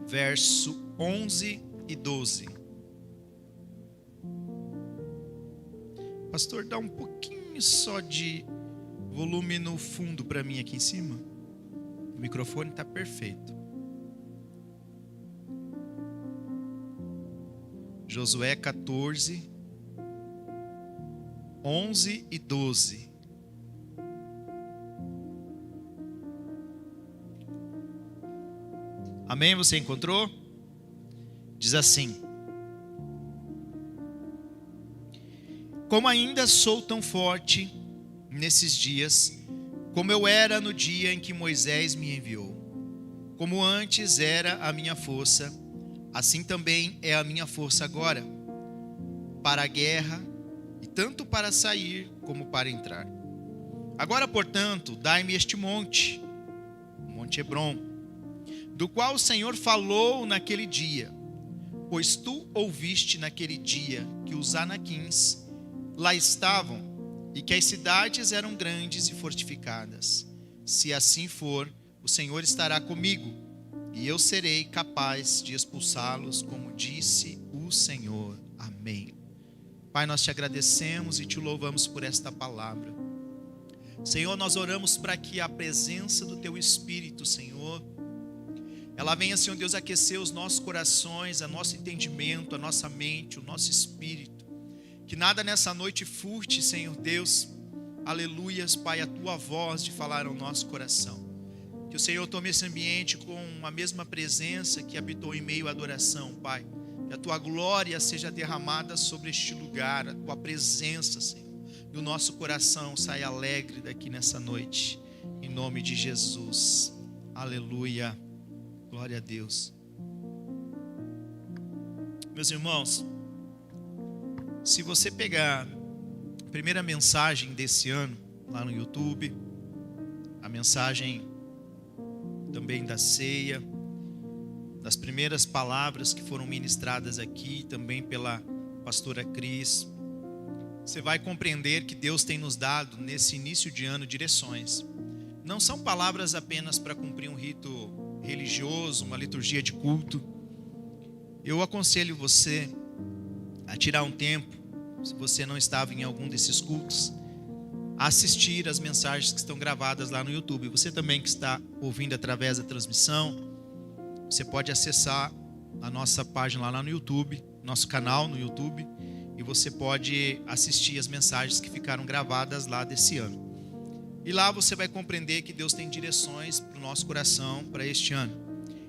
verso 11 e 12. Pastor, dá um pouquinho só de volume no fundo para mim aqui em cima. O microfone está perfeito. Josué 14, 11 e 12. Amém? Você encontrou? Diz assim: como ainda sou tão forte nesses dias, como eu era no dia em que Moisés me enviou, como antes era a minha força, assim também é a minha força agora, para a guerra, e tanto para sair como para entrar. Agora, portanto, dai-me este monte, o Monte Hebrom, do qual o Senhor falou naquele dia, pois tu ouviste naquele dia que os anaquins lá estavam e que as cidades eram grandes e fortificadas. Se assim for, o Senhor estará comigo e eu serei capaz de expulsá-los, como disse o Senhor. Amém. Pai, nós te agradecemos e te louvamos por esta palavra. Senhor, nós oramos para que a presença do teu Espírito, Senhor, ela venha, Senhor Deus, aquecer os nossos corações, o nosso entendimento, a nossa mente, o nosso espírito. Que nada nessa noite furte, Senhor Deus, aleluias, Pai, a tua voz de falar ao nosso coração. Que o Senhor tome esse ambiente com a mesma presença que habitou em meio à adoração, Pai. Que a tua glória seja derramada sobre este lugar, a tua presença, Senhor. E o nosso coração saia alegre daqui nessa noite. Em nome de Jesus. Aleluia. Glória a Deus. Meus irmãos, se você pegar a primeira mensagem desse ano, lá no YouTube, a mensagem também da ceia, das primeiras palavras que foram ministradas aqui, também pela pastora Cris, você vai compreender que Deus tem nos dado, nesse início de ano, direções. Não são palavras apenas para cumprir um rito religioso, uma liturgia de culto. Eu aconselho você a tirar um tempo, se você não estava em algum desses cultos, a assistir as mensagens que estão gravadas lá no YouTube. Você também que está ouvindo através da transmissão, você pode acessar a nossa página lá no YouTube, nosso canal no YouTube, e você pode assistir as mensagens que ficaram gravadas lá desse ano. E lá você vai compreender que Deus tem direções para o nosso coração para este ano.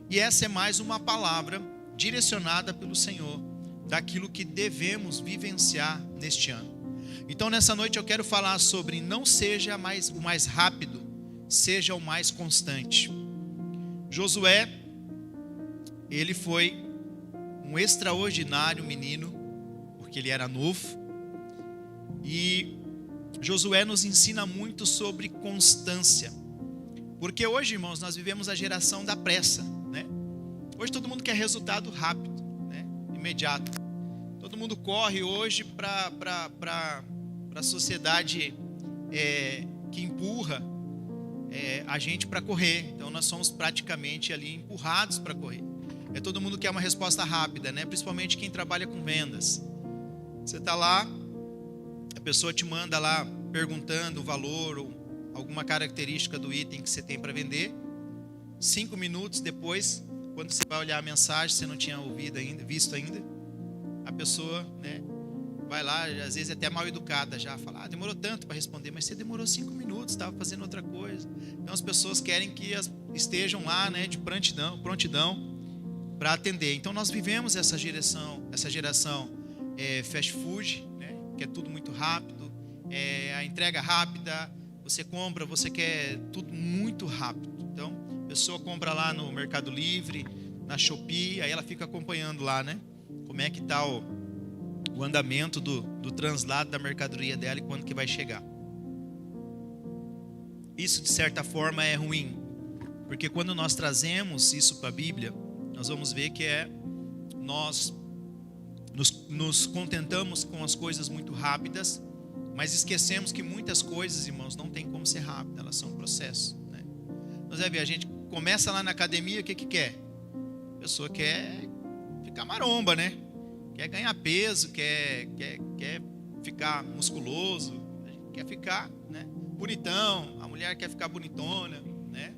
E essa é mais uma palavra direcionada pelo Senhor, daquilo que devemos vivenciar neste ano. Então nessa noite eu quero falar sobre não seja o mais rápido, seja o mais constante. Josué, ele foi um extraordinário menino, porque ele era novo, e Josué nos ensina muito sobre constância, porque hoje, irmãos, nós vivemos a geração da pressa, né? Hoje todo mundo quer resultado rápido, né? Imediato. Todo mundo corre hoje para a sociedade que empurra a gente para correr. Então nós somos praticamente ali empurrados para correr. Todo mundo quer uma resposta rápida, né? Principalmente quem trabalha com vendas. Você está lá, a pessoa te manda lá perguntando o valor ou alguma característica do item que você tem para vender. 5 minutos depois, quando você vai olhar a mensagem, você não tinha visto ainda, a pessoa, né, vai lá, às vezes até mal educada já, fala, demorou tanto para responder, mas você demorou 5 minutos, estava fazendo outra coisa. Então as pessoas querem que estejam lá, né, de prontidão para atender. Então nós vivemos essa geração fast food, né, que é tudo muito rápido, a entrega rápida, você compra, você quer tudo muito rápido. Então a pessoa compra lá no Mercado Livre, na Shopee, aí ela fica acompanhando lá, né, como é que está o andamento do translado da mercadoria dela e quando que vai chegar. Isso de certa forma é ruim, porque quando nós trazemos isso para a Bíblia, nós vamos ver que nós nos contentamos com as coisas muito rápidas, mas esquecemos que muitas coisas, irmãos, não tem como ser rápidas, elas são processos, né? Nós vamos ver, a gente começa lá na academia, o que quer? A pessoa quer ficar maromba, né? Quer ganhar peso, quer ficar musculoso, quer ficar, né, bonitão. A mulher quer ficar bonitona, né?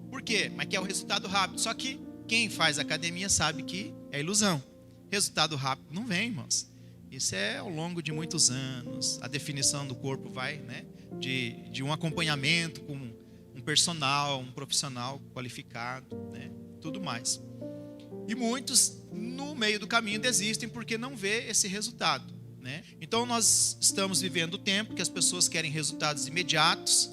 Por quê? Mas quer o resultado rápido. Só que quem faz academia sabe que é ilusão. Resultado rápido não vem, irmãos. Isso é ao longo de muitos anos. A definição do corpo vai, né, de um acompanhamento com um personal, um profissional qualificado, né, tudo mais. E muitos, no meio do caminho, desistem porque não vê esse resultado, né? Então, nós estamos vivendo o tempo que as pessoas querem resultados imediatos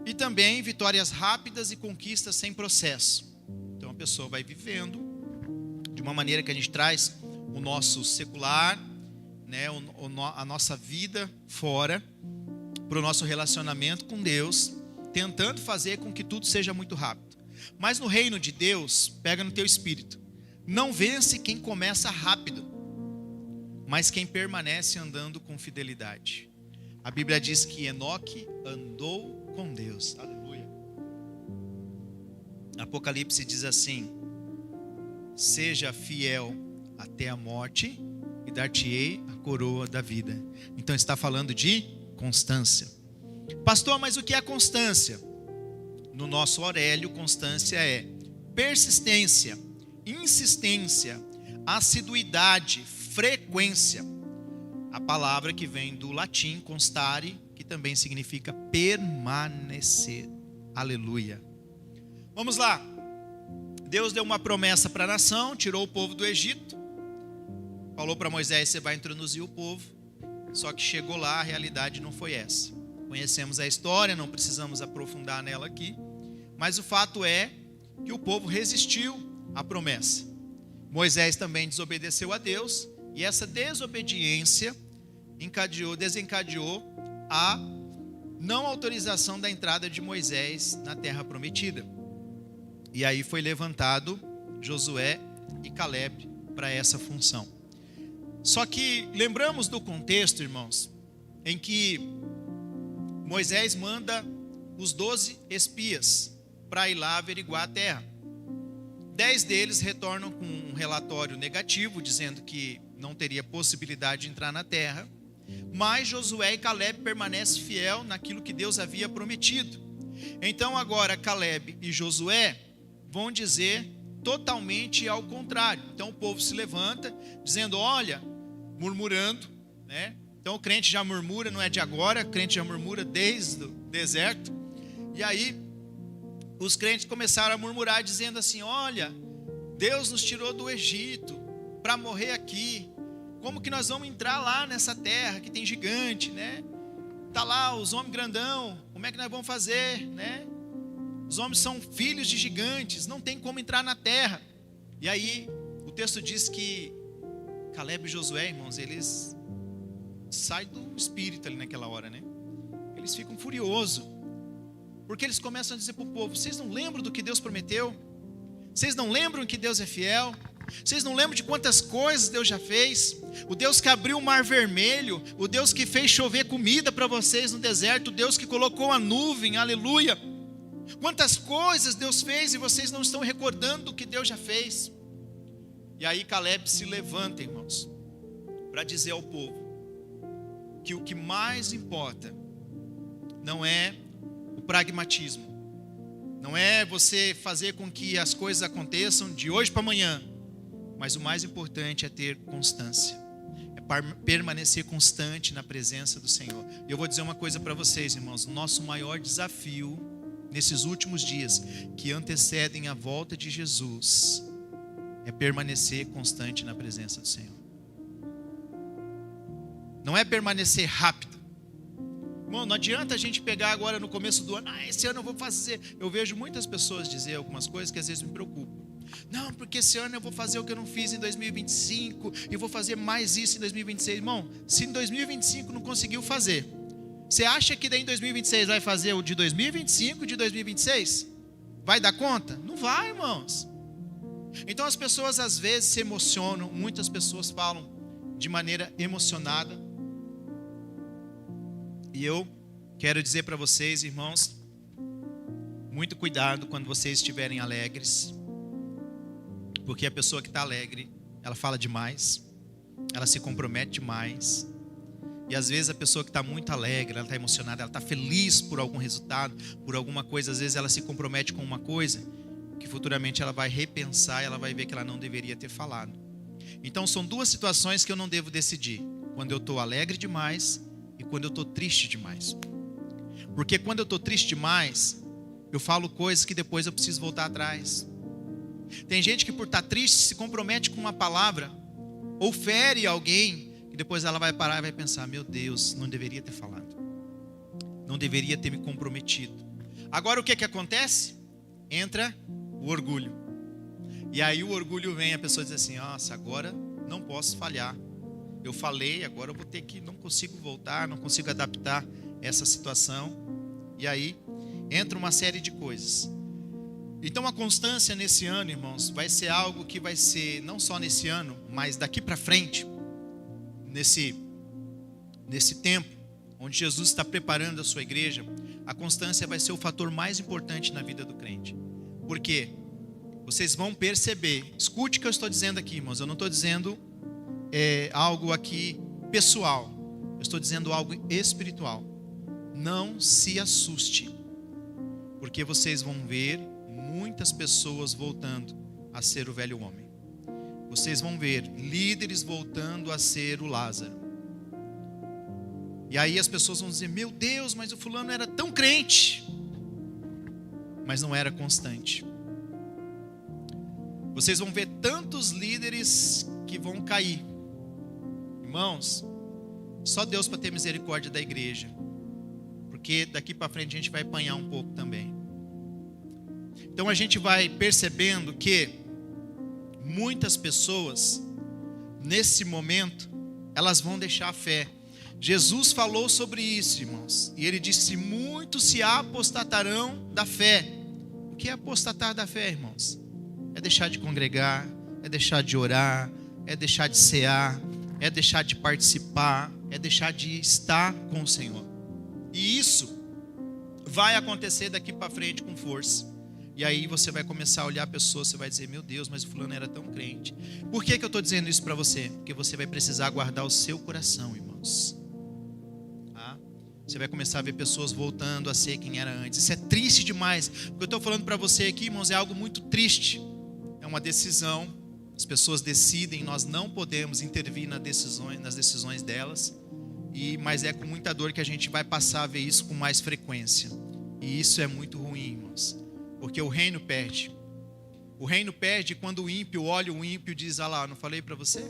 e também vitórias rápidas e conquistas sem processo. Então, a pessoa vai vivendo de uma maneira que a gente traz o nosso secular, né, a nossa vida fora, para o nosso relacionamento com Deus, tentando fazer com que tudo seja muito rápido. Mas no reino de Deus, pega no teu espírito. Não vence quem começa rápido, mas quem permanece andando com fidelidade. A Bíblia diz que Enoque andou com Deus. Aleluia. Apocalipse diz assim: seja fiel até a morte e dar-te-ei a coroa da vida. Então está falando de constância. Pastor, mas o que é constância? No nosso Aurélio, constância é persistência, insistência, assiduidade, frequência. A palavra que vem do latim constare, que também significa permanecer. Aleluia. Vamos lá. Deus deu uma promessa para a nação, tirou o povo do Egito. Falou para Moisés: você vai introduzir o povo. Só que chegou lá, a realidade não foi essa. Conhecemos a história, não precisamos aprofundar nela aqui. Mas o fato é que o povo resistiu à promessa. Moisés também desobedeceu a Deus. E essa desobediência desencadeou a não autorização da entrada de Moisés na terra prometida. E aí foi levantado Josué e Caleb para essa função. Só que lembramos do contexto, irmãos, em que Moisés manda os 12 espias para ir lá averiguar a terra. 10 deles retornam com um relatório negativo, dizendo que não teria possibilidade de entrar na terra. Mas Josué e Caleb permanecem fiel naquilo que Deus havia prometido. Então agora Caleb e Josué vão dizer totalmente ao contrário. Então o povo se levanta dizendo, olha, murmurando, né? Então o crente já murmura, não é de agora, o crente já murmura desde o deserto. E aí os crentes começaram a murmurar dizendo assim, olha, Deus nos tirou do Egito para morrer aqui. Como que nós vamos entrar lá nessa terra que tem gigante, né? Tá lá os homens grandão, como é que nós vamos fazer, né? Os homens são filhos de gigantes, não tem como entrar na terra. E aí o texto diz que Caleb e Josué, irmãos, eles saem do espírito ali naquela hora, né? Eles ficam furiosos, porque eles começam a dizer para o povo, vocês não lembram do que Deus prometeu? Vocês não lembram que Deus é fiel? Vocês não lembram de quantas coisas Deus já fez? O Deus que abriu o mar vermelho, o Deus que fez chover comida para vocês no deserto, o Deus que colocou a nuvem, aleluia. Quantas coisas Deus fez e vocês não estão recordando do que Deus já fez. E aí Caleb se levanta, irmãos, para dizer ao povo que o que mais importa não é o pragmatismo, não é você fazer com que as coisas aconteçam de hoje para amanhã, mas o mais importante é ter constância, é permanecer constante na presença do Senhor. E eu vou dizer uma coisa para vocês, irmãos, o nosso maior desafio nesses últimos dias que antecedem a volta de Jesus é permanecer constante na presença do Senhor. Não é permanecer rápido. Irmão, não adianta a gente pegar agora no começo do ano, esse ano eu vou fazer. Eu vejo muitas pessoas dizer algumas coisas que às vezes me preocupam. Não, porque esse ano eu vou fazer o que eu não fiz em 2025 e vou fazer mais isso em 2026. Irmão, se em 2025 não conseguiu fazer, você acha que daí em 2026 vai fazer o de 2025 e de 2026? Vai dar conta? Não vai, irmãos. Então as pessoas às vezes se emocionam, muitas pessoas falam de maneira emocionada. E eu quero dizer para vocês, irmãos, muito cuidado quando vocês estiverem alegres, Porque a pessoa que está alegre, ela fala demais, ela se compromete demais. E às vezes a pessoa que está muito alegre, ela está emocionada, ela está feliz por algum resultado, por alguma coisa. Às vezes ela se compromete com uma coisa que futuramente ela vai repensar e ela vai ver que ela não deveria ter falado. Então são duas situações que eu não devo decidir: quando eu estou alegre demais e quando eu estou triste demais. Porque quando eu estou triste demais, eu falo coisas que depois eu preciso voltar atrás. Tem gente que por estar triste se compromete com uma palavra ou fere alguém, e depois ela vai parar e vai pensar: meu Deus, não deveria ter falado, não deveria ter me comprometido. Agora o que acontece? Entra o orgulho. E aí o orgulho vem, a pessoa diz assim: nossa, agora não posso falhar. Eu falei, agora eu vou ter que, não consigo voltar, não consigo adaptar essa situação. E aí entra uma série de coisas. Então a constância nesse ano, irmãos, vai ser algo que vai ser, não só nesse ano, mas daqui para frente, nesse tempo, onde Jesus está preparando a sua igreja, a constância vai ser o fator mais importante na vida do crente. Por quê? Vocês vão perceber, escute o que eu estou dizendo aqui, irmãos, eu não estou dizendo algo aqui pessoal, eu estou dizendo algo espiritual. Não se assuste, porque vocês vão ver muitas pessoas voltando a ser o velho homem. Vocês vão ver líderes voltando a ser o Lázaro. E aí as pessoas vão dizer: meu Deus, mas o fulano era tão crente, mas não era constante. Vocês vão ver tantos líderes que vão cair. Irmãos, só Deus para ter misericórdia da igreja, porque daqui para frente a gente vai apanhar um pouco também. Então a gente vai percebendo que muitas pessoas, nesse momento, elas vão deixar a fé. Jesus falou sobre isso, irmãos, e ele disse: muitos se apostatarão da fé. O que é apostatar da fé, irmãos? É deixar de congregar, é deixar de orar, é deixar de cear, é deixar de participar, é deixar de estar com o Senhor. E isso vai acontecer daqui para frente com força. E aí você vai começar a olhar a pessoa, você vai dizer: meu Deus, mas o fulano era tão crente. Por que eu estou dizendo isso para você? Porque você vai precisar guardar o seu coração, irmãos. Você vai começar a ver pessoas voltando a ser quem era antes. Isso é triste demais. O que eu estou falando para você aqui, irmãos, é algo muito triste. É uma decisão. As pessoas decidem, nós não podemos intervir nas decisões delas. Mas é com muita dor que a gente vai passar a ver isso com mais frequência. E isso é muito ruim, irmãos. Porque o reino perde. O reino perde quando o ímpio olha o ímpio e diz: ah lá, não falei para você?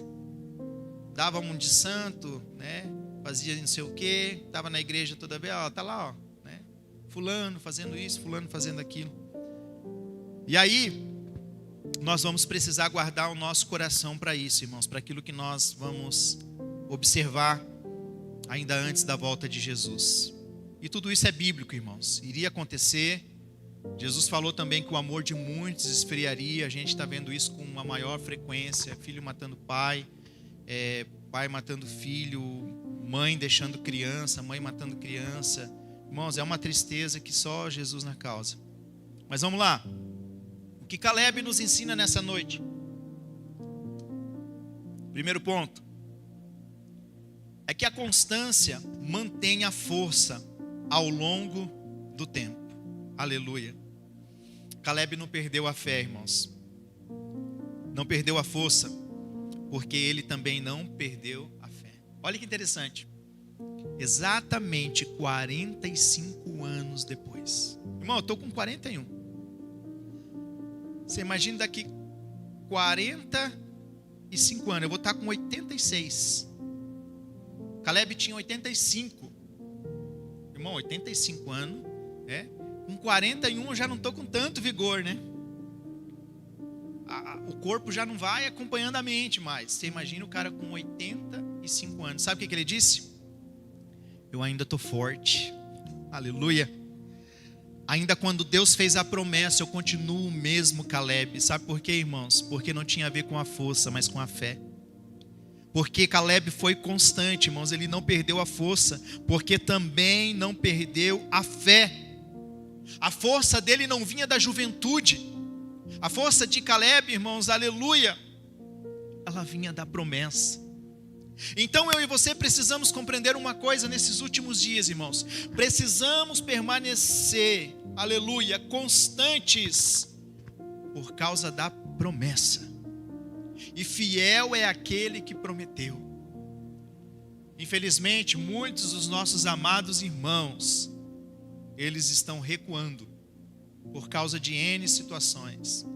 Dava um de santo, né? Fazia não sei o quê, estava na igreja toda vez, ó, tá lá, ó, né? Fulano fazendo isso, fulano fazendo aquilo. E aí, nós vamos precisar guardar o nosso coração para isso, irmãos, para aquilo que nós vamos observar ainda antes da volta de Jesus. E tudo isso é bíblico, irmãos. Iria acontecer. Jesus falou também que o amor de muitos esfriaria. A gente está vendo isso com uma maior frequência: filho matando pai, pai matando filho, mãe deixando criança, mãe matando criança. Irmãos, é uma tristeza que só Jesus na causa. Mas vamos lá. O que Caleb nos ensina nessa noite? Primeiro ponto é que a constância mantém a força ao longo do tempo. Aleluia. Caleb não perdeu a fé, irmãos. Não perdeu a força, porque ele também não perdeu a fé. Olha que interessante. Exatamente 45 anos depois. Irmão, eu estou com 41. Você imagina daqui 45 anos. Eu vou estar com 86. Caleb tinha 85. Irmão, 85 anos, né? Com 41 eu já não estou com tanto vigor, né? O corpo já não vai acompanhando a mente mais. Você imagina o cara com 85 anos. Sabe o que ele disse? Eu ainda estou forte. Aleluia. Ainda quando Deus fez a promessa, eu continuo o mesmo Caleb. Sabe por quê, irmãos? Porque não tinha a ver com a força, mas com a fé. Porque Caleb foi constante, irmãos. Ele não perdeu a força, porque também não perdeu a fé. A força dele não vinha da juventude. A força de Caleb, irmãos, aleluia, ela vinha da promessa. Então eu e você precisamos compreender uma coisa nesses últimos dias, irmãos. Precisamos permanecer, aleluia, constantes por causa da promessa. E fiel é aquele que prometeu. Infelizmente, muitos dos nossos amados irmãos, eles estão recuando por causa de N situações.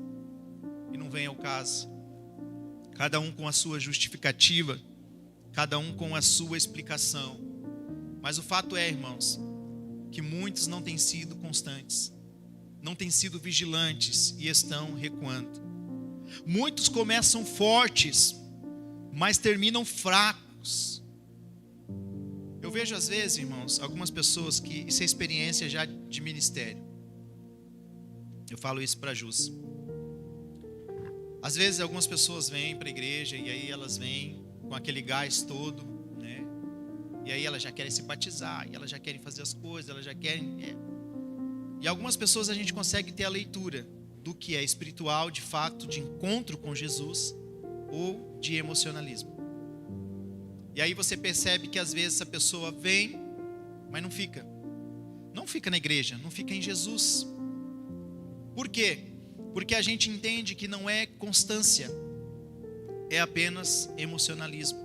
E não vem ao caso. Cada um com a sua justificativa, cada um com a sua explicação. Mas o fato é, irmãos, que muitos não têm sido constantes, não têm sido vigilantes e estão recuando. Muitos começam fortes, mas terminam fracos. Eu vejo às vezes, irmãos, algumas pessoas que isso é experiência já de ministério. Eu falo isso para a Jus. Às vezes algumas pessoas vêm para a igreja e aí elas vêm com aquele gás todo, né? E aí elas já querem se batizar, e elas já querem fazer as coisas, elas já querem... E algumas pessoas a gente consegue ter a leitura do que é espiritual, de fato, de encontro com Jesus, ou de emocionalismo. E aí você percebe que às vezes essa pessoa vem, mas não fica. Não fica na igreja, não fica em Jesus. Por quê? Porque a gente entende que não é constância, é apenas emocionalismo.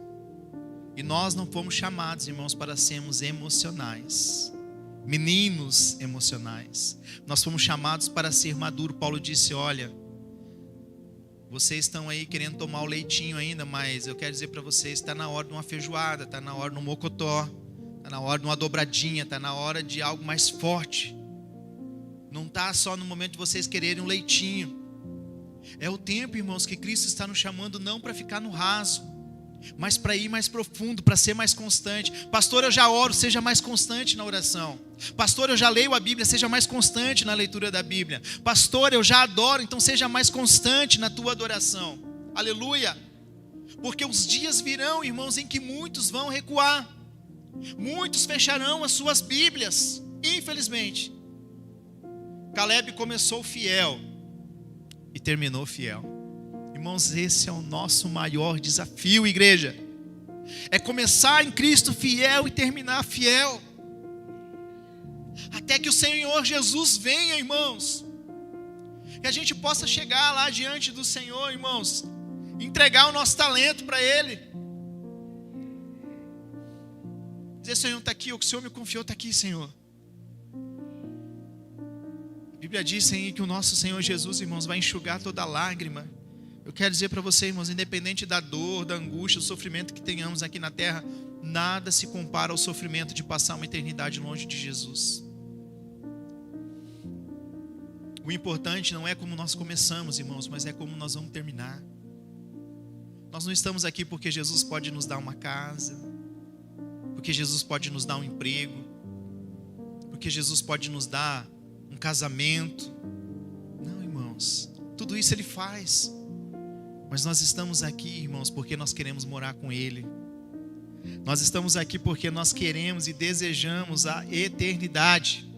E nós não fomos chamados, irmãos, para sermos emocionais, meninos emocionais. Nós fomos chamados para ser maduro. Paulo disse: olha, vocês estão aí querendo tomar o leitinho ainda, mas eu quero dizer para vocês, está na hora de uma feijoada, está na hora de um mocotó, está na hora de uma dobradinha, está na hora de algo mais forte. Não está só no momento de vocês quererem um leitinho. É o tempo, irmãos, que Cristo está nos chamando não para ficar no raso, mas para ir mais profundo, para ser mais constante. Pastor, eu já oro, seja mais constante na oração. Pastor, eu já leio a Bíblia, seja mais constante na leitura da Bíblia. Pastor, eu já adoro, então seja mais constante na tua adoração. Aleluia. Porque os dias virão, irmãos, em que muitos vão recuar. Muitos fecharão as suas Bíblias, infelizmente. Caleb começou fiel e terminou fiel. Irmãos, esse é o nosso maior desafio, igreja. É começar em Cristo fiel e terminar fiel. Até que o Senhor Jesus venha, irmãos. Que a gente possa chegar lá diante do Senhor, irmãos. Entregar o nosso talento para Ele. Dizer: Senhor, está aqui, o que o Senhor me confiou está aqui, Senhor. A Bíblia diz aí que o nosso Senhor Jesus, irmãos, vai enxugar toda lágrima. Eu quero dizer para você, irmãos, independente da dor, da angústia, do sofrimento que tenhamos aqui na terra, nada se compara ao sofrimento de passar uma eternidade longe de Jesus. O importante não é como nós começamos, irmãos, mas é como nós vamos terminar. Nós não estamos aqui porque Jesus pode nos dar uma casa, porque Jesus pode nos dar um emprego, porque Jesus pode nos dar um casamento. Não, irmãos, tudo isso Ele faz. Mas nós estamos aqui, irmãos, porque nós queremos morar com Ele. Nós estamos aqui porque nós queremos e desejamos a eternidade.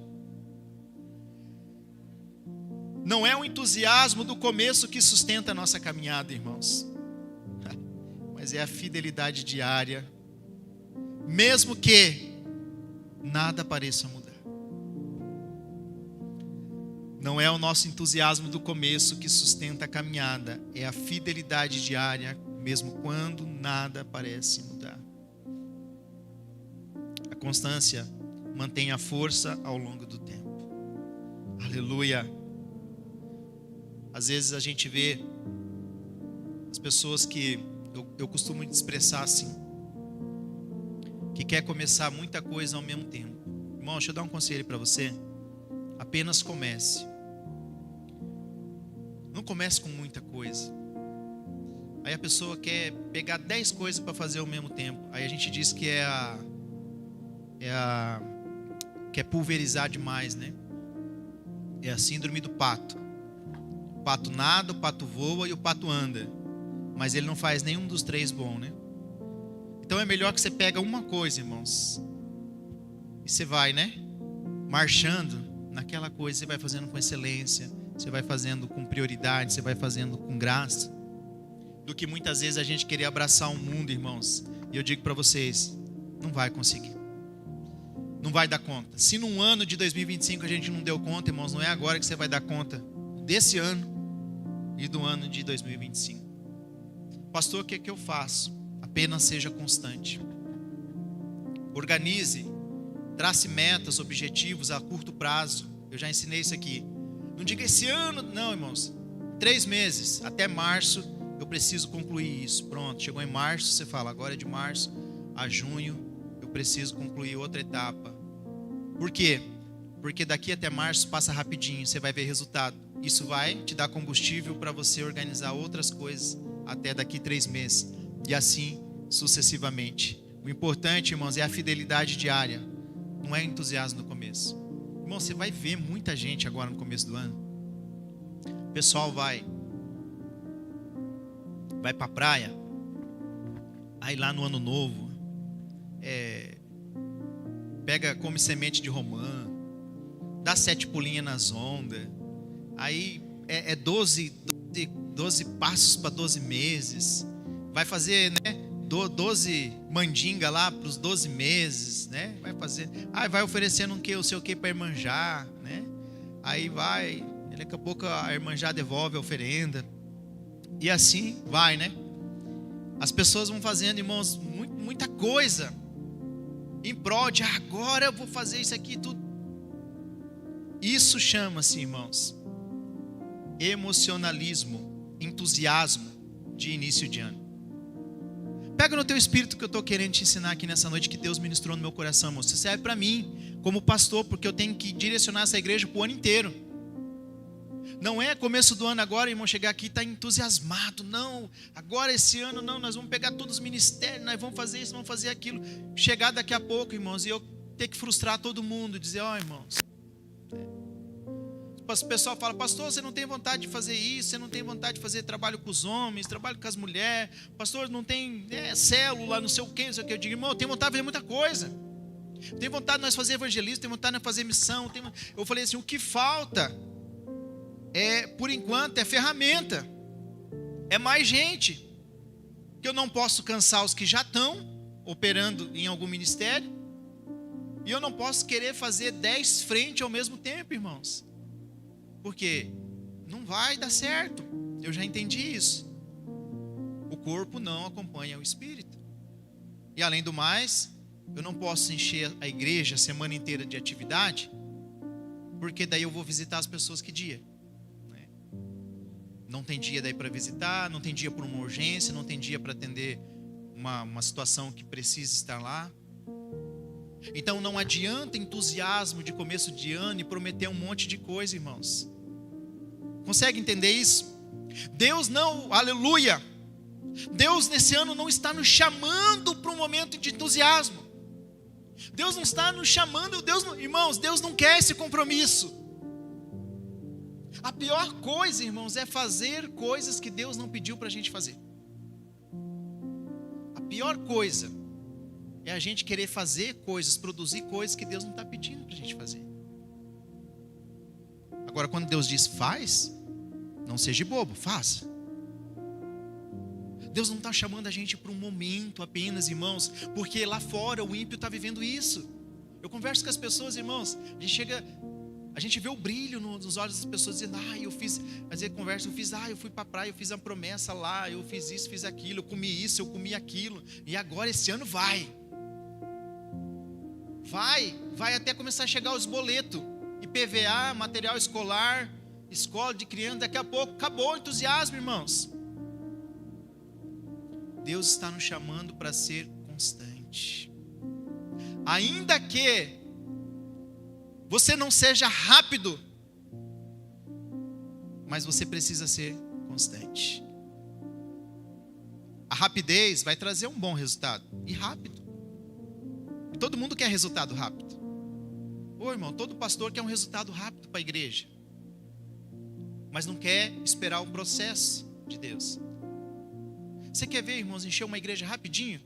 Não é o entusiasmo do começo que sustenta a nossa caminhada, irmãos, mas é a fidelidade diária, mesmo que nada pareça mudar. Não é o nosso entusiasmo do começo que sustenta a caminhada, é a fidelidade diária, mesmo quando nada parece mudar. A constância mantém a força ao longo do tempo. Aleluia. Às vezes a gente vê as pessoas que eu costumo expressar assim, que quer começar muita coisa ao mesmo tempo. Irmão, deixa eu dar um conselho para você. Apenas comece. Não comece com muita coisa. Aí a pessoa quer pegar 10 coisas para fazer ao mesmo tempo. Aí a gente diz que quer pulverizar demais, né? É a síndrome do pato. O pato nada, o pato voa e o pato anda. Mas ele não faz nenhum dos três bom, né? Então é melhor que você pega uma coisa, irmãos, e você vai, né? Marchando naquela coisa, você vai fazendo com excelência. você vai fazendo com prioridade, você vai fazendo com graça, do que muitas vezes a gente querer abraçar o mundo, irmãos. E eu digo para vocês, não vai conseguir. Não vai dar conta. Se num ano de 2025 a gente não deu conta, irmãos, não é agora que você vai dar conta desse ano e do ano de 2025. Pastor, o que é que eu faço? Apenas seja constante. Organize, trace metas, objetivos a curto prazo. Eu já ensinei isso aqui. Não diga esse ano, não, irmãos. 3 meses, até março, eu preciso concluir isso. Pronto, chegou em março, você fala, agora é de março a junho, eu preciso concluir outra etapa. Por quê? Porque daqui até março passa rapidinho, você vai ver resultado. Isso vai te dar combustível para você organizar outras coisas até daqui 3 meses. E assim sucessivamente. O importante, irmãos, é a fidelidade diária. Não é entusiasmo no começo. Irmão, você vai ver muita gente agora no começo do ano. O pessoal vai para a praia. Aí lá no ano novo, come semente de romã, dá 7 pulinhas nas ondas. Aí 12 passos para 12 meses. Vai fazer, né? 12 mandinga lá para os 12 meses, né? Vai fazer. Aí vai oferecendo o sei o que para a irmã já, né? Aí vai, daqui a pouco a irmã já devolve a oferenda. E assim vai, né? As pessoas vão fazendo, irmãos, muita coisa em prol de agora eu vou fazer isso aqui tudo. Isso chama-se, irmãos, emocionalismo, entusiasmo de início de ano. Pega no teu espírito que eu estou querendo te ensinar aqui nessa noite, que Deus ministrou no meu coração, irmão. Isso serve para mim, como pastor, porque eu tenho que direcionar essa igreja para o ano inteiro. Não é começo do ano agora, irmão, chegar aqui e estar entusiasmado. Não, agora esse ano não, nós vamos pegar todos os ministérios, nós vamos fazer isso, vamos fazer aquilo. Chegar daqui a pouco, irmãos, e eu ter que frustrar todo mundo, dizer, irmãos. O pessoal fala, pastor, você não tem vontade de fazer isso, você não tem vontade de fazer trabalho com os homens, trabalho com as mulheres, pastor, não tem célula, não sei o que, não sei o que. Eu digo, irmão, eu tenho vontade de fazer muita coisa. Eu tenho vontade de nós fazer evangelismo, tenho vontade de nós fazer missão. Eu falei assim, o que falta por enquanto, é ferramenta. É mais gente. Que eu não posso cansar os que já estão operando em algum ministério. E eu não posso querer fazer 10 frentes ao mesmo tempo, irmãos. Porque não vai dar certo. Eu já entendi isso. O corpo não acompanha o espírito. E além do mais, eu não posso encher a igreja a semana inteira de atividade, porque daí eu vou visitar as pessoas que dia? Não tem dia daí para visitar, não tem dia por uma urgência, não tem dia para atender uma situação que precisa estar lá. Então não adianta entusiasmo de começo de ano e prometer um monte de coisa, irmãos. Consegue entender isso? Deus não, aleluia, Deus nesse ano não está nos chamando para um momento de entusiasmo. Deus não está nos chamando, irmãos, Deus não quer esse compromisso. A pior coisa, irmãos, é fazer coisas que Deus não pediu para a gente fazer. A pior coisa é a gente querer fazer coisas, produzir coisas que Deus não está pedindo para a gente fazer. Agora, quando Deus diz faz, não seja bobo, faça. Deus não está chamando a gente para um momento apenas, irmãos, porque lá fora o ímpio está vivendo isso. Eu converso com as pessoas, irmãos, a gente vê o brilho nos olhos das pessoas dizendo, eu fiz, às vezes conversa, eu fui para a praia, eu fiz uma promessa lá, eu fiz isso, fiz aquilo, eu comi isso, eu comi aquilo, e agora esse ano vai até começar a chegar os boletos, IPVA, material escolar, escola de criança, daqui a pouco acabou o entusiasmo, irmãos. Deus está nos chamando para ser constante, ainda que você não seja rápido, mas você precisa ser constante. A rapidez vai trazer um bom resultado, e rápido. E todo mundo quer resultado rápido. Irmão, todo pastor quer um resultado rápido para a igreja, mas não quer esperar o processo de Deus. Você quer ver, irmãos, encher uma igreja rapidinho?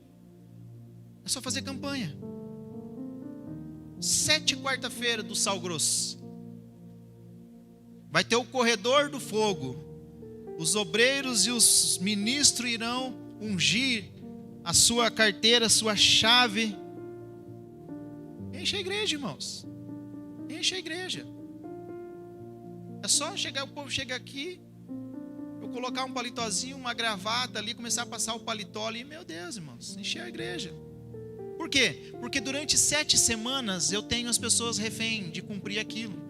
É só fazer campanha. 7 quarta-feira do Sal Grosso. Vai ter o corredor do fogo. Os obreiros e os ministros irão ungir a sua carteira, a sua chave. Enche a igreja, irmãos. Enche a igreja. É só chegar, o povo chega aqui, eu colocar um palitozinho, uma gravata ali, começar a passar o paletó ali. Meu Deus, irmãos, encher a igreja. Por quê? Porque durante 7 semanas eu tenho as pessoas refém de cumprir aquilo.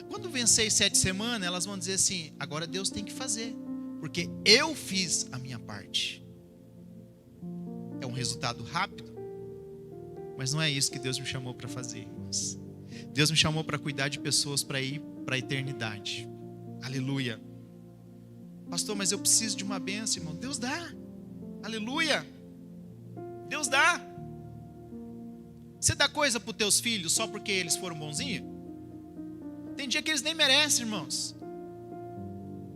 Quando vencer 7 semanas, elas vão dizer assim: agora Deus tem que fazer, porque eu fiz a minha parte. É um resultado rápido, mas não é isso que Deus me chamou para fazer, irmãos. Deus me chamou para cuidar de pessoas para ir para a eternidade. Aleluia. Pastor, mas eu preciso de uma bênção, irmão. Deus dá. Aleluia. Deus dá. Você dá coisa para os teus filhos só porque eles foram bonzinhos? Tem dia que eles nem merecem, irmãos.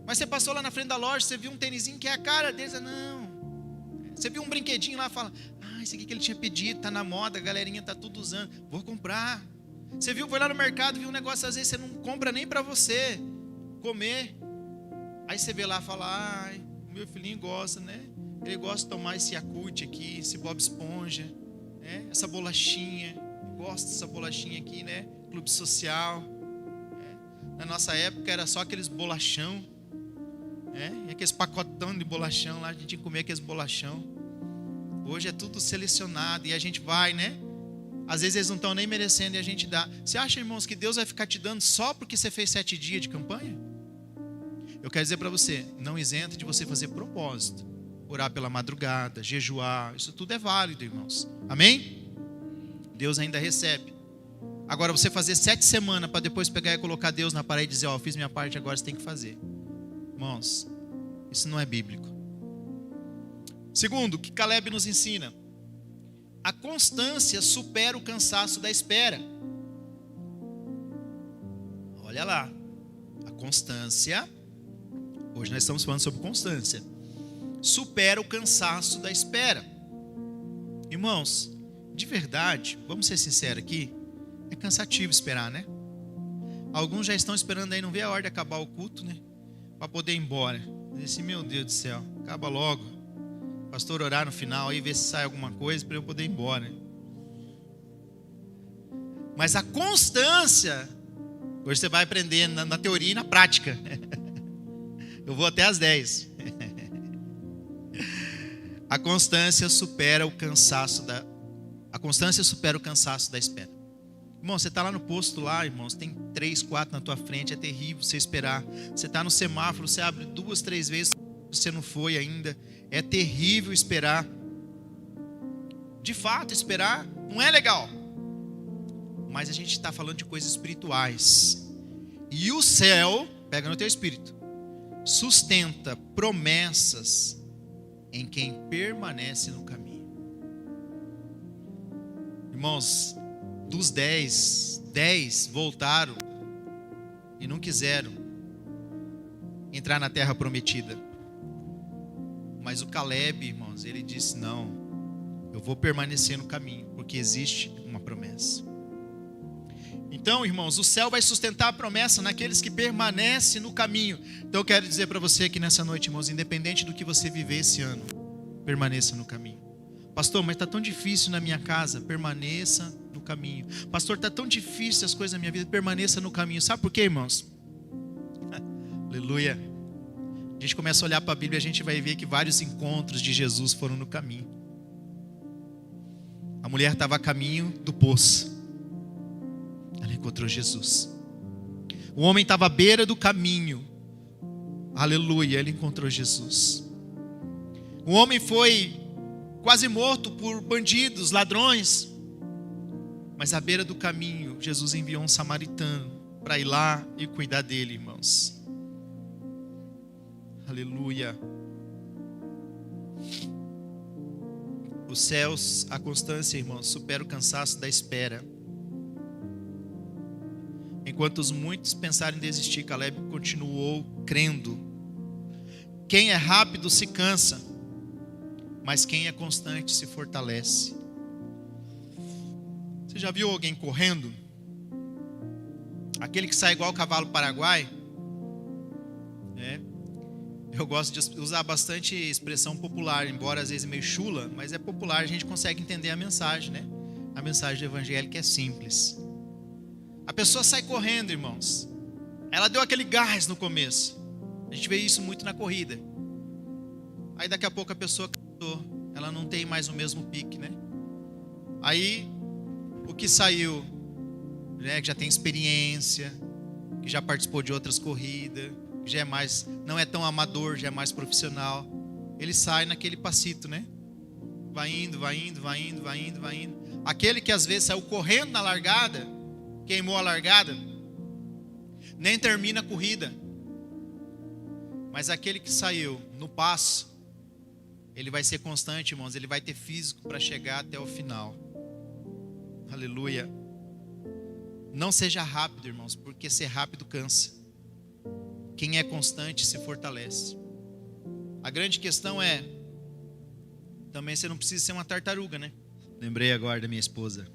Mas você passou lá na frente da loja, você viu um tênisinho que é a cara deles. Não. Você viu um brinquedinho lá e fala: esse aqui que ele tinha pedido, tá na moda, a galerinha tá tudo usando, vou comprar. Você viu, foi lá no mercado, viu um negócio, às vezes você não compra nem para você comer. Aí você vê lá e fala: o meu filhinho gosta, né? Ele gosta de tomar esse Yakult aqui, esse Bob Esponja, né? Essa bolachinha, gosta dessa bolachinha aqui, né? Clube Social. Na nossa época era só aqueles bolachão, e aqueles pacotão de bolachão lá, a gente tinha que comer aqueles bolachão. Hoje é tudo selecionado e a gente vai, né? Às vezes eles não estão nem merecendo e a gente dá. Você acha, irmãos, que Deus vai ficar te dando só porque você fez 7 dias de campanha? Eu quero dizer para você, não isenta de você fazer propósito, orar pela madrugada, jejuar, isso tudo é válido, irmãos. Amém? Deus ainda recebe. Agora, você fazer 7 semanas para depois pegar e colocar Deus na parede e dizer: eu fiz minha parte, agora você tem que fazer. Irmãos, isso não é bíblico. Segundo, o que Caleb nos ensina: a constância supera o cansaço da espera. Olha lá, a constância, hoje nós estamos falando sobre constância, supera o cansaço da espera. Irmãos, de verdade, vamos ser sinceros aqui, é cansativo esperar, né? Alguns já estão esperando aí, não vê a hora de acabar o culto, né? Para poder ir embora. Diz assim: meu Deus do céu, acaba logo. Pastor orar no final aí, ver se sai alguma coisa para eu poder ir embora. Mas a constância, hoje você vai aprender na teoria e na prática. Eu vou até às 10. A constância supera o cansaço da espera. Irmão, você está lá no posto lá, irmãos, tem 3, 4 na tua frente, é terrível você esperar. Você está no semáforo, você abre 2, 3 vezes, você não foi ainda. É terrível esperar. De fato, esperar não é legal. Mas a gente está falando de coisas espirituais. E o céu, pega no teu espírito, sustenta promessas em quem permanece no caminho. Irmãos, dos 10 voltaram e não quiseram entrar na terra prometida. Mas o Caleb, irmãos, ele disse: não, eu vou permanecer no caminho, porque existe uma promessa. Então, irmãos, o céu vai sustentar a promessa naqueles que permanecem no caminho. Então eu quero dizer para você aqui nessa noite, irmãos, independente do que você viver esse ano, permaneça no caminho. Pastor, mas está tão difícil na minha casa. Permaneça no caminho. Pastor, está tão difícil as coisas na minha vida. Permaneça no caminho. Sabe por quê, irmãos? Aleluia. A gente começa a olhar para a Bíblia e a gente vai ver que vários encontros de Jesus foram no caminho. A mulher estava a caminho do poço. Ela encontrou Jesus. O homem estava à beira do caminho. Aleluia, ele encontrou Jesus. O homem foi quase morto por bandidos, ladrões. Mas à beira do caminho, Jesus enviou um samaritano para ir lá e cuidar dele, irmãos. Aleluia. Os céus, a constância, irmãos, supera o cansaço da espera. Enquanto os muitos pensaram em desistir, Caleb continuou crendo. Quem é rápido se cansa, mas quem é constante se fortalece. Você já viu alguém correndo? Aquele que sai igual o cavalo paraguai, eu gosto de usar bastante expressão popular, embora às vezes meio chula, mas é popular, a gente consegue entender a mensagem, né? A mensagem do evangelho que é simples. A pessoa sai correndo, irmãos. Ela deu aquele gás no começo. A gente vê isso muito na corrida. Aí daqui a pouco a pessoa cansou, ela não tem mais o mesmo pique, né? Aí o que saiu, né, que já tem experiência, que já participou de outras corridas, que já é mais, não é tão amador, já é mais profissional, ele sai naquele passito, né? Vai indo, vai indo, vai indo, vai indo, vai indo. Aquele que às vezes saiu correndo na largada, queimou a largada, nem termina a corrida. Mas aquele que saiu no passo, ele vai ser constante, irmãos, ele vai ter físico para chegar até o final. Aleluia. Não seja rápido, irmãos, porque ser rápido cansa. Quem é constante se fortalece. A grande questão é, também você não precisa ser uma tartaruga, né? Lembrei agora da minha esposa.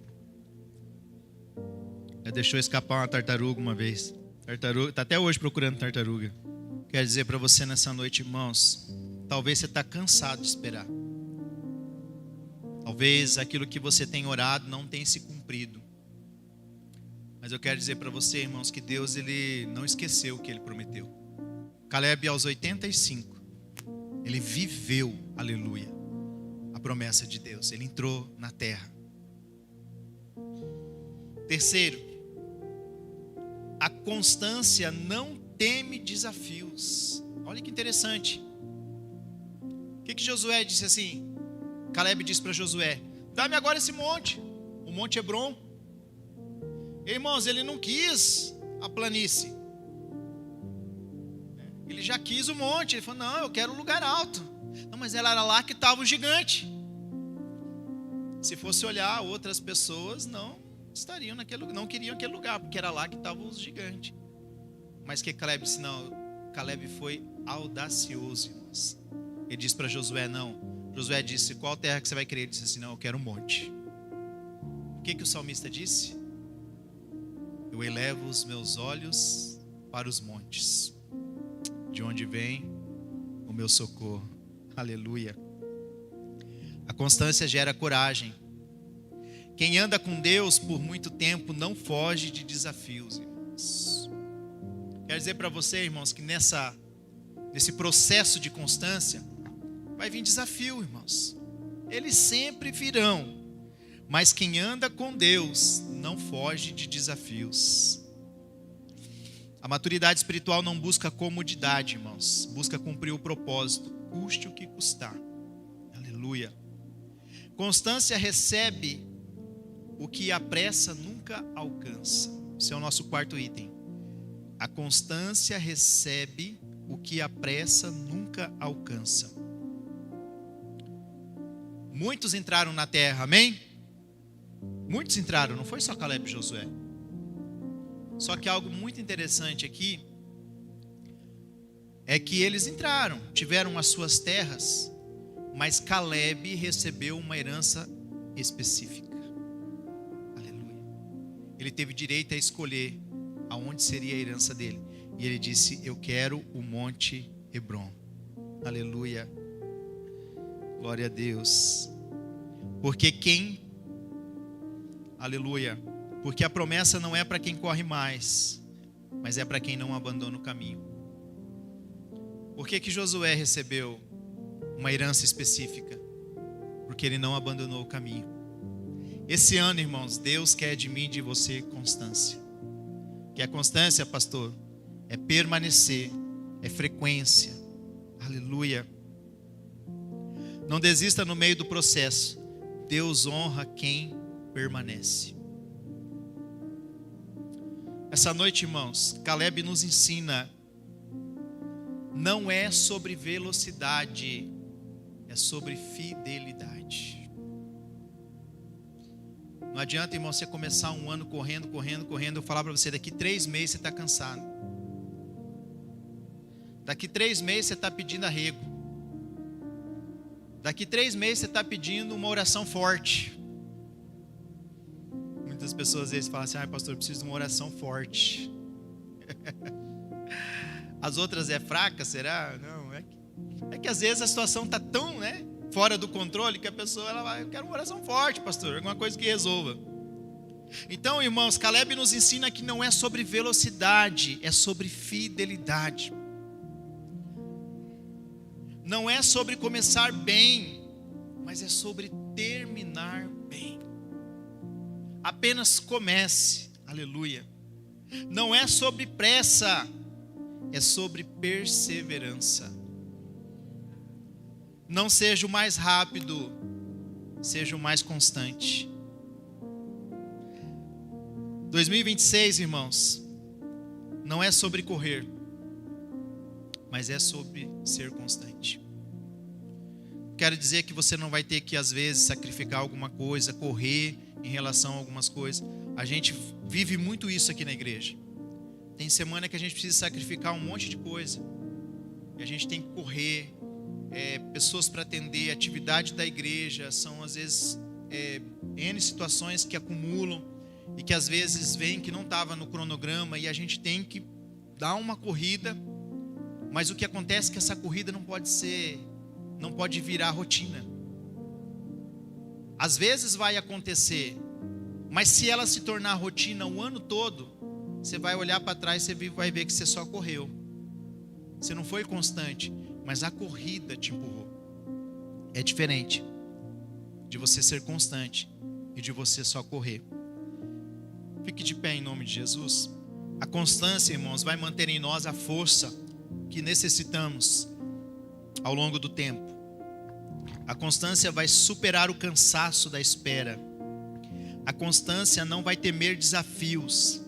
Ela deixou escapar uma tartaruga uma vez. Tartaruga, está até hoje procurando tartaruga. Quero dizer para você nessa noite, irmãos, talvez você está cansado de esperar. Talvez aquilo que você tem orado não tenha se cumprido. Mas eu quero dizer para você, irmãos, que Deus, ele não esqueceu o que ele prometeu. Caleb, aos 85, ele viveu, aleluia, a promessa de Deus. Ele entrou na terra. Terceiro, a constância não teme desafios. Olha que interessante. O que Josué disse assim? Caleb disse para Josué: dá-me agora esse monte, o Monte Hebron. Irmãos, ele não quis a planície. Ele já quis o monte. Ele falou: não, eu quero um lugar alto. Não, mas era lá que estava o gigante. Se fosse olhar, outras pessoas não estariam naquele lugar, não queriam aquele lugar, porque era lá que estavam os gigantes. Mas que Caleb disse? Não, Caleb foi audacioso, irmãos. Ele disse para Josué: não. Josué disse: qual terra que você vai querer? Ele disse assim: não, eu quero um monte. O que o salmista disse? Eu elevo os meus olhos para os montes, de onde vem o meu socorro. Aleluia. A constância gera coragem. Quem anda com Deus por muito tempo não foge de desafios, irmãos. Quero dizer para você, irmãos, que nesse processo de constância vai vir desafio, irmãos. Eles sempre virão. Mas quem anda com Deus não foge de desafios. A maturidade espiritual não busca comodidade, irmãos. Busca cumprir o propósito, custe o que custar. Aleluia. Constância recebe o que a pressa nunca alcança. Esse é o nosso quarto item. A constância recebe o que a pressa nunca alcança. Muitos entraram na terra, amém? Muitos entraram, não foi só Caleb e Josué. Só que algo muito interessante aqui é que eles entraram, tiveram as suas terras, mas Caleb recebeu uma herança específica. Aleluia. Ele teve direito a escolher aonde seria a herança dele. E ele disse: eu quero o Monte Hebron. Aleluia. Glória a Deus. Aleluia. Porque a promessa não é para quem corre mais, mas é para quem não abandona o caminho. Por que Josué recebeu uma herança específica? Porque ele não abandonou o caminho. Esse ano, irmãos, Deus quer de mim e de você constância. Que a constância, pastor, é permanecer, é frequência. Aleluia. Não desista no meio do processo. Deus honra quem permanece. Essa noite, irmãos, Caleb nos ensina, não é sobre velocidade, é sobre fidelidade. Não adianta, irmão, você começar um ano correndo, eu falar para você, daqui 3 meses você está cansado. Daqui 3 meses você está pedindo arrego. Daqui 3 meses você está pedindo uma oração forte. Muitas pessoas às vezes falam assim: pastor, eu preciso de uma oração forte. As outras é fraca, será? Não, é que às vezes a situação está tão, né, fora do controle que a pessoa ela vai, eu quero uma oração forte, pastor, alguma coisa que resolva. Então, irmãos, Caleb nos ensina que não é sobre velocidade, é sobre fidelidade. Não é sobre começar bem, mas é sobre terminar bem. Apenas comece, aleluia. Não é sobre pressa, é sobre perseverança. Não seja o mais rápido, seja o mais constante. 2026, irmãos, não é sobre correr, mas é sobre ser constante. Quero dizer que você não vai ter que, às vezes, sacrificar alguma coisa, correr em relação a algumas coisas. A gente vive muito isso aqui na igreja. Tem semana que a gente precisa sacrificar um monte de coisa. E a gente tem que correr, pessoas para atender, atividade da igreja, são às vezes N situações que acumulam e que às vezes vem que não estava no cronograma e a gente tem que dar uma corrida, mas o que acontece é que essa corrida não pode virar rotina. Às vezes vai acontecer, mas se ela se tornar rotina o ano todo, você vai olhar para trás e você vai ver que você só correu. Você não foi constante, mas a corrida te empurrou. É diferente de você ser constante e de você só correr. Fique de pé em nome de Jesus. A constância, irmãos, vai manter em nós a força que necessitamos ao longo do tempo. A constância vai superar o cansaço da espera. A constância não vai temer desafios.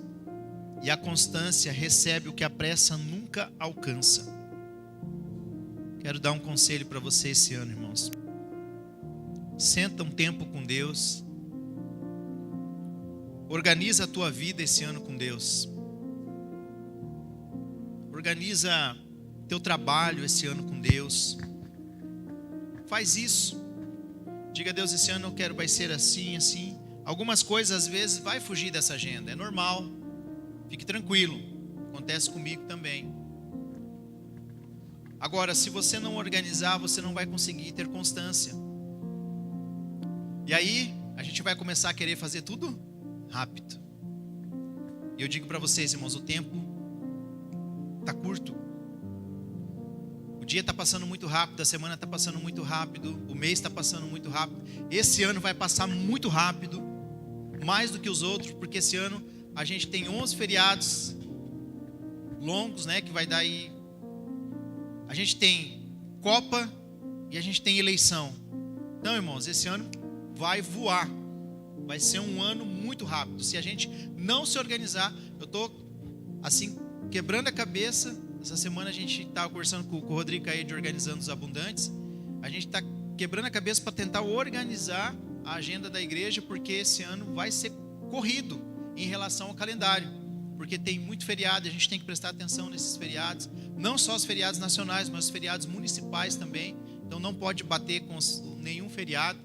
E a constância recebe o que a pressa nunca alcança. Quero dar um conselho para você esse ano, irmãos. Senta um tempo com Deus. Organiza a tua vida esse ano com Deus. Organiza teu trabalho esse ano com Deus. Faz isso. Diga a Deus, esse ano vai ser assim, assim. Algumas coisas às vezes vai fugir dessa agenda, é normal. Fique tranquilo, acontece comigo também. Agora, se você não organizar, você não vai conseguir ter constância. E aí, a gente vai começar a querer fazer tudo rápido. E eu digo para vocês, irmãos, o tempo está curto. O dia está passando muito rápido, a semana está passando muito rápido, o mês está passando muito rápido. Esse ano vai passar muito rápido, mais do que os outros, porque esse ano a gente tem 11 feriados longos, né, que vai dar aí. A gente tem Copa e a gente tem eleição. Então, irmãos, esse ano vai voar. Vai ser um ano muito rápido. Se a gente não se organizar, eu estou assim, quebrando a cabeça. Essa semana a gente estava conversando com o Rodrigo aí de Organizando os Abundantes. A gente está quebrando a cabeça para tentar organizar a agenda da igreja, porque esse ano vai ser corrido em relação ao calendário, porque tem muito feriado, a gente tem que prestar atenção nesses feriados, não só os feriados nacionais, mas os feriados municipais também, então não pode bater com nenhum feriado.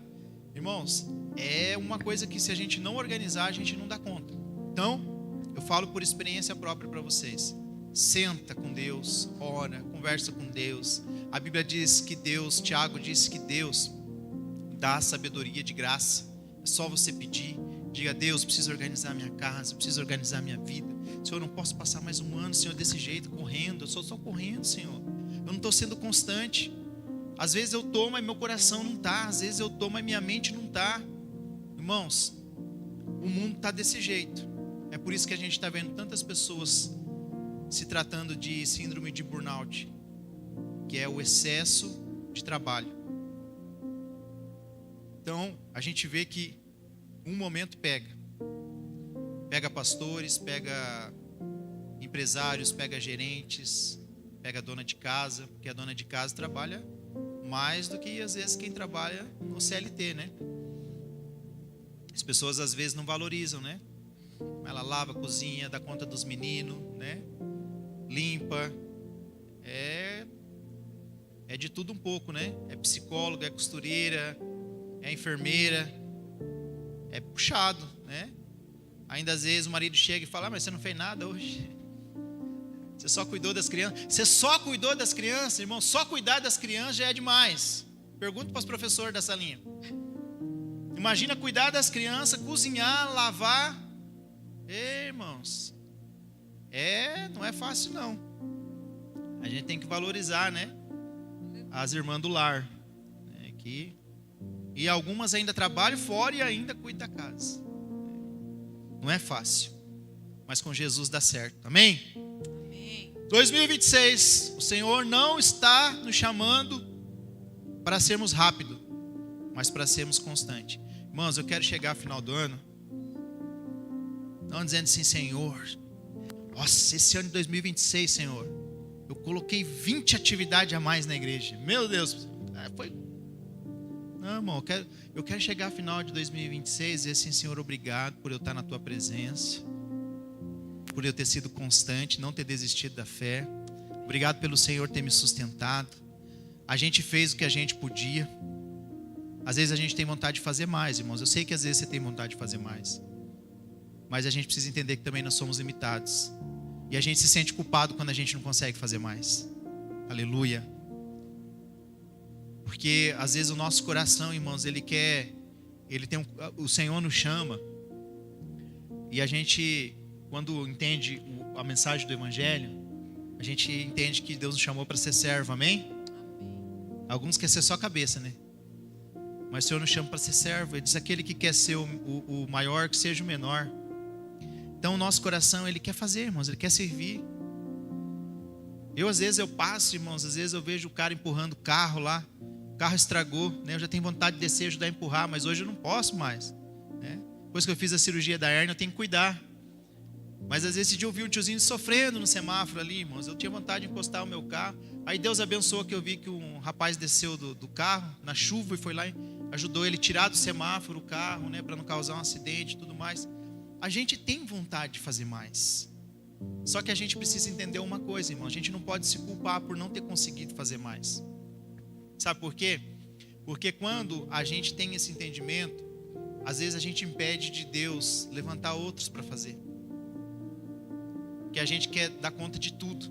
Irmãos, é uma coisa que se a gente não organizar, a gente não dá conta. Então, eu falo por experiência própria para vocês. Senta com Deus, ora, conversa com Deus. A Bíblia diz que Deus, Tiago disse que Deus dá a sabedoria de graça. É só você pedir. Diga a Deus, preciso organizar minha casa, preciso organizar minha vida. Senhor, eu não posso passar mais um ano, Senhor, desse jeito, correndo. Eu só estou correndo, Senhor. Eu não estou sendo constante. Às vezes eu estou, mas meu coração não está. Às vezes eu estou, mas minha mente não está. Irmãos, o mundo está desse jeito. É por isso que a gente está vendo tantas pessoas se tratando de síndrome de burnout, que é o excesso de trabalho. Então, a gente vê que um momento pega pastores, pega empresários, pega gerentes, pega dona de casa, porque a dona de casa trabalha mais do que às vezes quem trabalha no CLT, né? As pessoas às vezes não valorizam, né? Ela lava, cozinha, dá conta dos meninos, né? Limpa, é de tudo um pouco, né? É psicóloga, é costureira, é enfermeira, é puxado, né? Ainda às vezes o marido chega e fala, mas você não fez nada hoje. Você só cuidou das crianças? Você só cuidou das crianças, irmão? Só cuidar das crianças já é demais. Pergunta para os professores da salinha. Imagina cuidar das crianças, cozinhar, lavar. Ei, irmãos, não é fácil não. A gente tem que valorizar, né? As irmãs do lar, né? E algumas ainda trabalham fora e ainda cuidam da casa. Não é fácil, mas com Jesus dá certo. Amém? Amém. 2026, o Senhor não está nos chamando para sermos rápidos, mas para sermos constantes. Irmãos, eu quero chegar ao final do ano não dizendo assim: Senhor, nossa, esse ano de 2026, Senhor, eu coloquei 20 atividades a mais na igreja. Meu Deus, foi... Não, irmão, eu quero chegar ao final de 2026 e dizer assim: Senhor, obrigado por eu estar na tua presença, por eu ter sido constante, não ter desistido da fé. Obrigado pelo Senhor ter me sustentado. A gente fez o que a gente podia. Às vezes a gente tem vontade de fazer mais, irmãos. Eu sei que às vezes você tem vontade de fazer mais, mas a gente precisa entender que também nós somos limitados. E a gente se sente culpado quando a gente não consegue fazer mais. Aleluia. Porque às vezes o nosso coração, irmãos, o Senhor nos chama. E a gente, quando entende a mensagem do Evangelho, a gente entende que Deus nos chamou para ser servo, amém? Alguns querem ser só cabeça, né? Mas o Senhor nos chama para ser servo. Ele diz: aquele que quer ser o maior, que seja o menor. Então o nosso coração, ele quer fazer, irmãos, ele quer servir. Às vezes eu passo, irmãos, às vezes eu vejo o cara empurrando o carro lá, o carro estragou, né? Eu já tenho vontade de descer e ajudar a empurrar, mas hoje eu não posso mais, né? Depois que eu fiz a cirurgia da hérnia, eu tenho que cuidar. Mas às vezes esse dia eu vi um tiozinho sofrendo no semáforo ali, irmãos. Eu tinha vontade de encostar o meu carro. Aí Deus abençoou que eu vi que um rapaz desceu do carro na chuva e foi lá e ajudou ele a tirar do semáforo o carro, né? Para não causar um acidente e tudo mais. A gente tem vontade de fazer mais. Só que a gente precisa entender uma coisa, irmão. A gente não pode se culpar por não ter conseguido fazer mais. Sabe por quê? Porque quando a gente tem esse entendimento, às vezes a gente impede de Deus levantar outros para fazer. Porque a gente quer dar conta de tudo.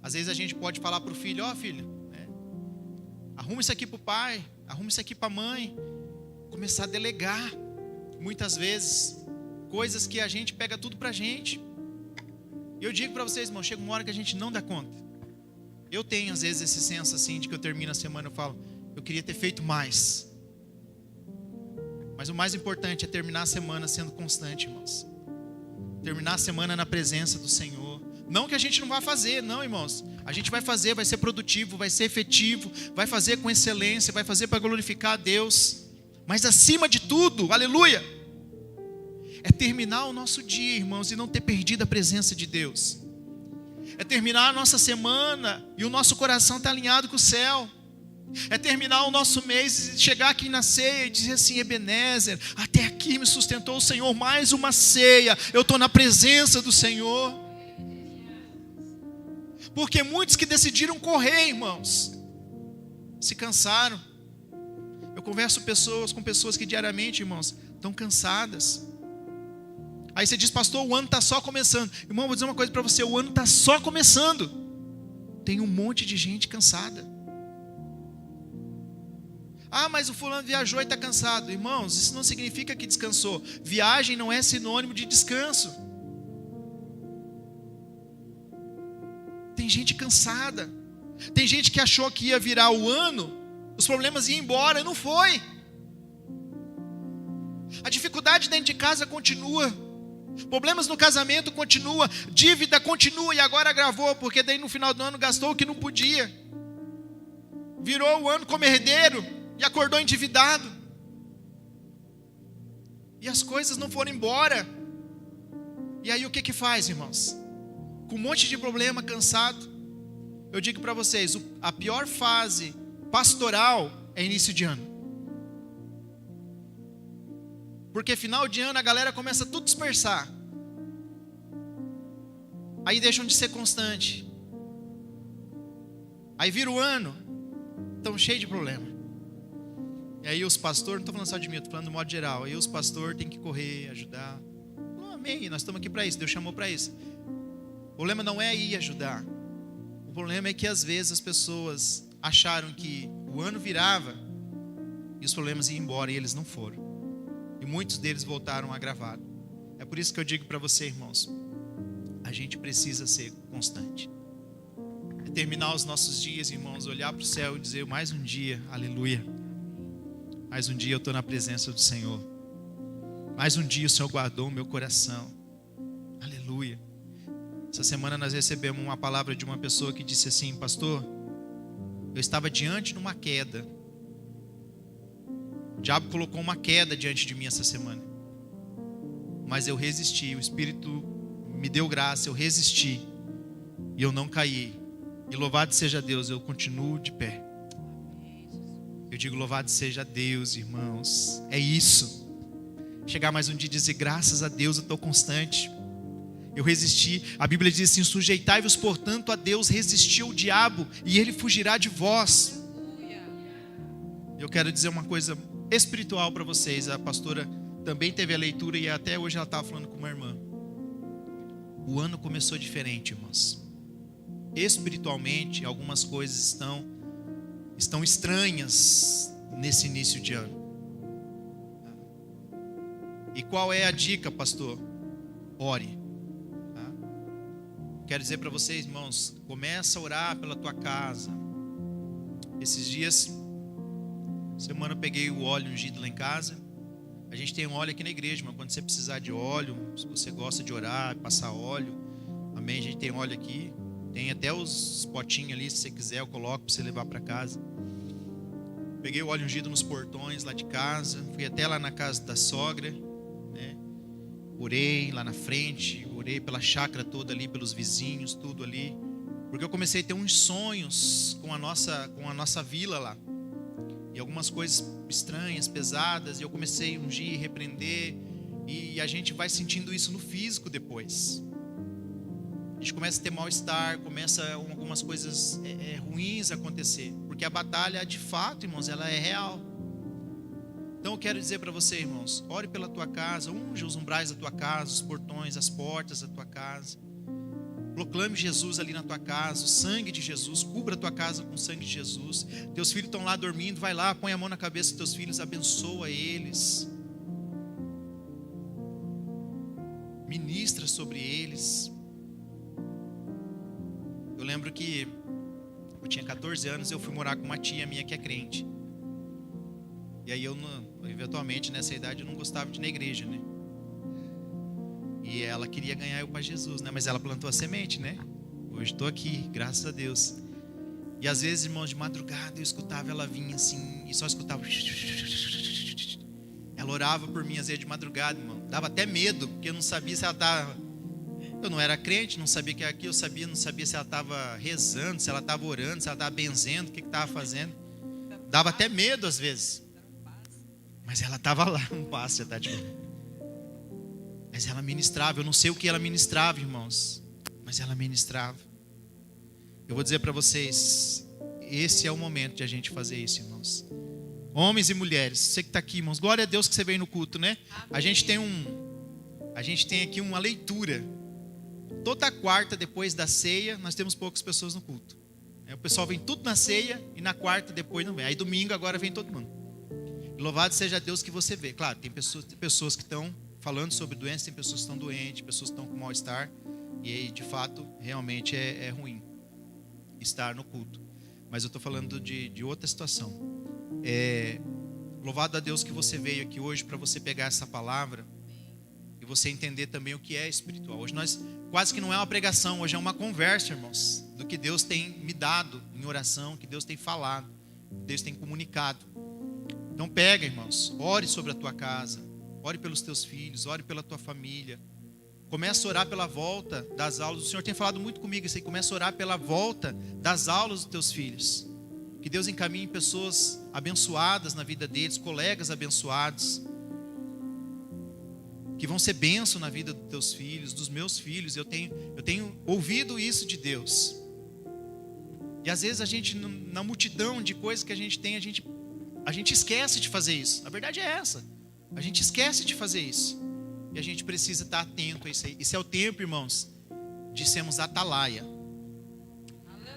Às vezes a gente pode falar para o filho: ó, filho, né? Arruma isso aqui para o pai, arruma isso aqui para a mãe. Começar a delegar. Muitas vezes, coisas que a gente pega tudo para a gente. E eu digo para vocês, irmão, chega uma hora que a gente não dá conta. Eu tenho às vezes esse senso assim, de que eu termino a semana e eu falo: eu queria ter feito mais. Mas o mais importante é terminar a semana sendo constante, irmãos. Terminar a semana na presença do Senhor. Não que a gente não vá fazer, não, irmãos. A gente vai fazer, vai ser produtivo, vai ser efetivo, vai fazer com excelência, vai fazer para glorificar a Deus. Mas acima de tudo, aleluia, é terminar o nosso dia, irmãos, e não ter perdido a presença de Deus. É terminar a nossa semana e o nosso coração está alinhado com o céu. É terminar o nosso mês e chegar aqui na ceia e dizer assim: Ebenezer, até aqui me sustentou o Senhor, mais uma ceia, eu estou na presença do Senhor. Porque muitos que decidiram correr, irmãos, se cansaram. Eu converso com pessoas que diariamente, irmãos, estão cansadas. Aí você diz: pastor, o ano está só começando. Irmão, vou dizer uma coisa para você: o ano está só começando. Tem um monte de gente cansada. Ah, mas o fulano viajou e está cansado. Irmãos, isso não significa que descansou. Viagem não é sinônimo de descanso. Tem gente cansada. Tem gente que achou que ia virar o ano, os problemas iam embora, não foi. A dificuldade dentro de casa continua. Problemas no casamento continua. Dívida continua e agora agravou, porque daí no final do ano gastou o que não podia. Virou o ano como herdeiro e acordou endividado. E as coisas não foram embora. E aí o que faz, irmãos? Com um monte de problema, cansado. Eu digo para vocês, a pior fase pastoral é início de ano. Porque final de ano a galera começa tudo a dispersar. Aí deixam de ser constante. Aí vira o ano, estão cheios de problema. E aí os pastores, não estou falando só de mim, estou falando do modo geral. Aí os pastores têm que correr, ajudar. Oh, amém, nós estamos aqui para isso, Deus chamou para isso. problema não é ir ajudar. O problema é que às vezes as pessoas acharam que o ano virava e os problemas iam embora e eles não foram. E muitos deles voltaram agravados. É por isso que eu digo para você, irmãos, a gente precisa ser constante. É terminar os nossos dias, irmãos, olhar para o céu e dizer: mais um dia, aleluia. Mais um dia eu estou na presença do Senhor. Mais um dia o Senhor guardou o meu coração. Aleluia. Essa semana nós recebemos uma palavra de uma pessoa que disse assim: pastor, eu estava diante de uma queda. O diabo colocou uma queda diante de mim essa semana. Mas eu resisti, o Espírito me deu graça, eu resisti. E eu não caí. E louvado seja Deus, eu continuo de pé. Eu digo louvado seja Deus, irmãos. É isso. Chegar mais um dia e dizer: graças a Deus eu estou constante. Eu resisti. A Bíblia diz assim: sujeitai-vos portanto a Deus, resisti ao diabo e ele fugirá de vós. Eu quero dizer uma coisa espiritual para vocês. A pastora também teve a leitura e até hoje ela estava falando com uma irmã. O ano começou diferente, irmãos. Espiritualmente, algumas coisas estão estranhas nesse início de ano. E qual é a dica, pastor? Ore. Tá? Quero dizer para vocês, irmãos, começa a orar pela tua casa. Esses dias, semana eu peguei o óleo ungido lá em casa. A gente tem um óleo aqui na igreja, mas quando você precisar de óleo, se você gosta de orar, passar óleo, amém, a gente tem óleo aqui. Tem até os potinhos ali, se você quiser eu coloco para você levar para casa. Peguei o óleo ungido nos portões lá de casa, fui até lá na casa da sogra, né? Orei lá na frente, orei pela chácara toda ali, pelos vizinhos, tudo ali, porque eu comecei a ter uns sonhos com a nossa vila lá, e algumas coisas estranhas, pesadas, e eu comecei a ungir, repreender, e a gente vai sentindo isso no físico depois. A gente começa a ter mal-estar, começa algumas coisas ruins a acontecer, porque a batalha, de fato, irmãos, ela é real. Então eu quero dizer para você, irmãos, ore pela tua casa, unge os umbrais da tua casa, os portões, as portas da tua casa. Proclame Jesus ali na tua casa, o sangue de Jesus, cubra a tua casa com o sangue de Jesus. Teus filhos estão lá dormindo, vai lá, põe a mão na cabeça dos teus filhos, abençoa eles. Ministra sobre eles. Eu lembro que eu tinha 14 anos, eu fui morar com uma tia minha que é crente. E aí eu, eventualmente, nessa idade, eu não gostava de ir na igreja, né? E ela queria ganhar eu para Jesus, né? Mas ela plantou a semente, né? Hoje estou aqui, graças a Deus. E às vezes, irmãos, de madrugada eu escutava ela vinha assim, e só escutava. Ela orava por mim às vezes de madrugada, irmão. Dava até medo, porque eu não sabia se ela estava... Eu não era crente, não sabia o que era aquilo, não sabia se ela estava rezando, se ela estava orando, se ela estava benzendo, o que estava fazendo. Dava até medo às vezes. Mas ela estava lá, um passo, tá, tipo... Mas ela ministrava, eu não sei o que ela ministrava, irmãos, mas ela ministrava. Eu vou dizer para vocês, esse é o momento de a gente fazer isso, irmãos. Homens e mulheres, você que está aqui, irmãos, glória a Deus que você veio no culto, né? A gente tem aqui uma leitura. Toda quarta, depois da ceia, nós temos poucas pessoas no culto. O pessoal vem tudo na ceia e na quarta depois não vem. Aí domingo agora vem todo mundo. E louvado seja Deus que você vê. Claro, tem pessoas que estão falando sobre doença, tem pessoas que estão doentes, pessoas que estão com mal-estar. E aí, de fato, realmente é ruim estar no culto. Mas eu estou falando de outra situação. Louvado a Deus que você veio aqui hoje para você pegar essa palavra e você entender também o que é espiritual. Hoje nós quase que não é uma pregação, hoje é uma conversa, irmãos, do que Deus tem me dado em oração, que Deus tem falado, que Deus tem comunicado. Então pega, irmãos, ore sobre a tua casa, ore pelos teus filhos, ore pela tua família. Começa a orar pela volta das aulas. O Senhor tem falado muito comigo isso aí. Começa a orar pela volta das aulas dos teus filhos. Que Deus encaminhe pessoas abençoadas na vida deles, colegas abençoados, que vão ser bênção na vida dos teus filhos, dos meus filhos. Eu tenho ouvido isso de Deus. E às vezes a gente, na multidão de coisas que a gente tem, a gente esquece de fazer isso. A verdade é essa. A gente esquece de fazer isso. E a gente precisa estar atento a isso aí. Esse é o tempo, irmãos, de sermos atalaia.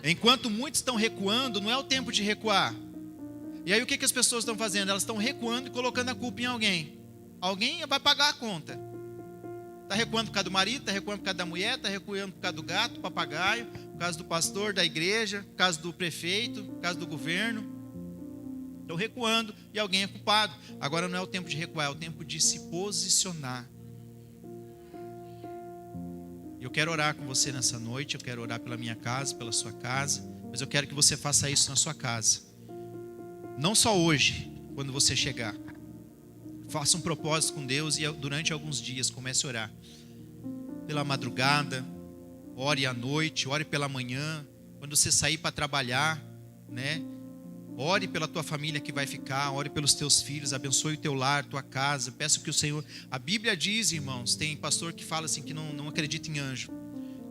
Enquanto muitos estão recuando, não é o tempo de recuar. E aí o que as pessoas estão fazendo? Elas estão recuando e colocando a culpa em alguém. Alguém vai pagar a conta. Está recuando por causa do marido, está recuando por causa da mulher, está recuando por causa do gato, do papagaio, por causa do pastor, da igreja, por causa do prefeito, por causa do governo. Estão recuando e alguém é culpado. Agora não é o tempo de recuar, é o tempo de se posicionar. Eu quero orar com você nessa noite, eu quero orar pela minha casa, pela sua casa, mas eu quero que você faça isso na sua casa. Não só hoje, quando você chegar. Faça um propósito com Deus e durante alguns dias comece a orar. Pela madrugada, ore à noite, ore pela manhã, quando você sair para trabalhar, né? Ore pela tua família que vai ficar, ore pelos teus filhos, abençoe o teu lar, tua casa. Peço que o Senhor... A Bíblia diz, irmãos, tem pastor que fala assim que não acredita em anjo.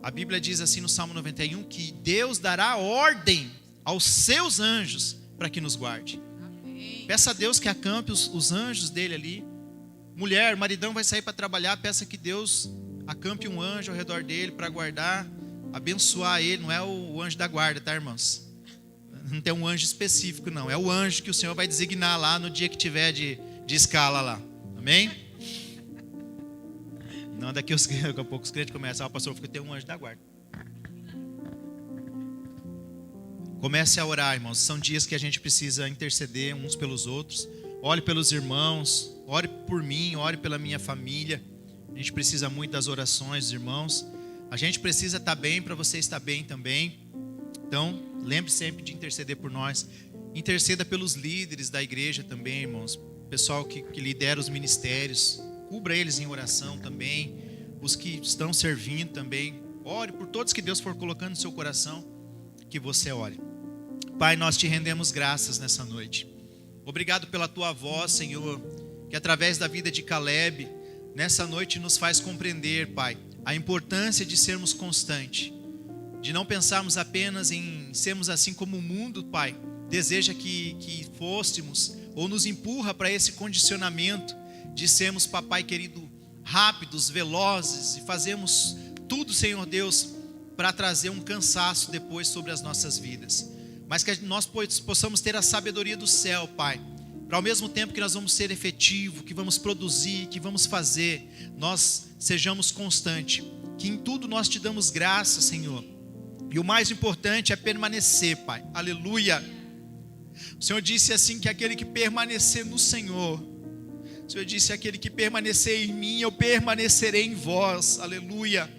A Bíblia diz assim no Salmo 91 que Deus dará ordem aos seus anjos para que nos guarde. Amém. Peça a Deus que acampe os anjos dele ali. Mulher, maridão vai sair para trabalhar, peça que Deus acampe um anjo ao redor dele para guardar, abençoar ele. Não é o anjo da guarda, tá, irmãos? Não tem um anjo específico, não. É o anjo que o Senhor vai designar lá no dia que tiver de escala lá. Amém? Não, daqui a pouco os crentes começam. O pastor, tem um anjo da guarda. Comece a orar, irmãos. São dias que a gente precisa interceder uns pelos outros. Ore pelos irmãos. Ore por mim, ore pela minha família. A gente precisa muito das orações dos irmãos. A gente precisa estar bem para você estar bem também. Então, lembre sempre de interceder por nós. Interceda pelos líderes da igreja também, irmãos. Pessoal que lidera os ministérios. Cubra eles em oração também. Os que estão servindo também. Ore por todos que Deus for colocando no seu coração. Que você ore. Pai, nós te rendemos graças nessa noite. Obrigado pela tua voz, Senhor. Que através da vida de Caleb, nessa noite nos faz compreender, Pai, a importância de sermos constantes. De não pensarmos apenas em sermos assim como o mundo, Pai, deseja que fôssemos, ou nos empurra para esse condicionamento de sermos, papai querido, rápidos, velozes, e fazemos tudo, Senhor Deus, para trazer um cansaço depois sobre as nossas vidas. Mas que nós possamos ter a sabedoria do céu, Pai, para ao mesmo tempo que nós vamos ser efetivos, que vamos produzir, que vamos fazer, nós sejamos constantes, que em tudo nós te damos graça, Senhor. E o mais importante é permanecer, Pai. Aleluia. O Senhor disse assim que aquele que permanecer no Senhor, o Senhor disse aquele que permanecer em mim, eu permanecerei em vós. Aleluia.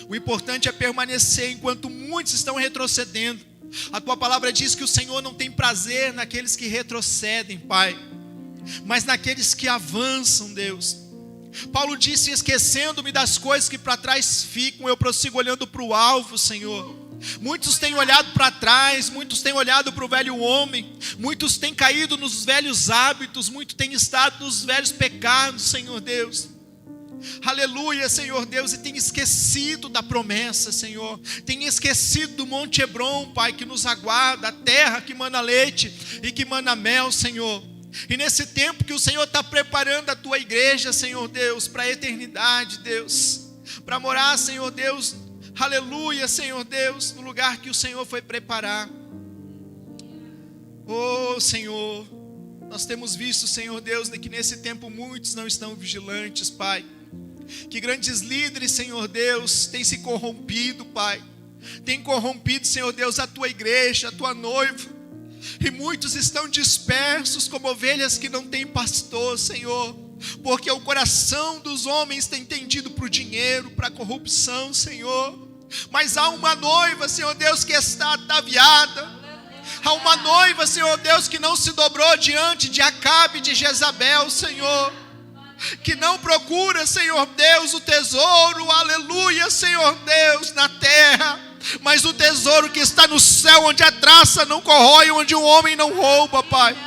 O importante é permanecer enquanto muitos estão retrocedendo. A tua palavra diz que o Senhor não tem prazer naqueles que retrocedem, Pai, mas naqueles que avançam, Deus. Paulo disse, esquecendo-me das coisas que para trás ficam, eu prossigo olhando para o alvo, Senhor. Muitos têm olhado para trás, muitos têm olhado para o velho homem, muitos têm caído nos velhos hábitos, muitos têm estado nos velhos pecados, Senhor Deus. Aleluia, Senhor Deus, e tem esquecido da promessa, Senhor. Tem esquecido do Monte Hebron, Pai, que nos aguarda, a terra que mana leite e que mana mel, Senhor. E nesse tempo que o Senhor está preparando a tua igreja, Senhor Deus, para a eternidade, Deus, para morar, Senhor Deus, aleluia, Senhor Deus, no lugar que o Senhor foi preparar. Oh, Senhor, nós temos visto, Senhor Deus, que nesse tempo muitos não estão vigilantes, Pai. Que grandes líderes, Senhor Deus, têm se corrompido, Pai. Tem corrompido, Senhor Deus, a tua igreja, a tua noiva. E muitos estão dispersos como ovelhas que não têm pastor, Senhor. Porque o coração dos homens tem tendido para o dinheiro, para a corrupção, Senhor. Mas há uma noiva, Senhor Deus, que está ataviada. Há uma noiva, Senhor Deus, que não se dobrou diante de Acabe e de Jezabel, Senhor. Que não procura, Senhor Deus, o tesouro, aleluia, Senhor Deus, na terra, mas o tesouro que está no céu, onde a traça não corrói, onde o homem não rouba, Pai.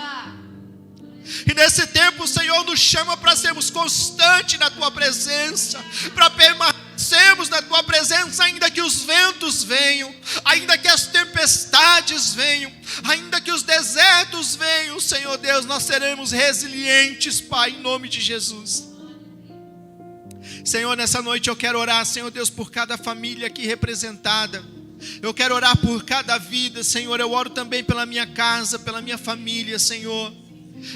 E nesse tempo o Senhor nos chama para sermos constantes na tua presença, para permanecermos na tua presença, ainda que os ventos venham, ainda que as tempestades venham, ainda que os desertos venham, Senhor Deus, nós seremos resilientes, Pai, em nome de Jesus. Senhor, nessa noite eu quero orar, Senhor Deus, por cada família aqui representada. Eu quero orar por cada vida, Senhor. Eu oro também pela minha casa, pela minha família, Senhor.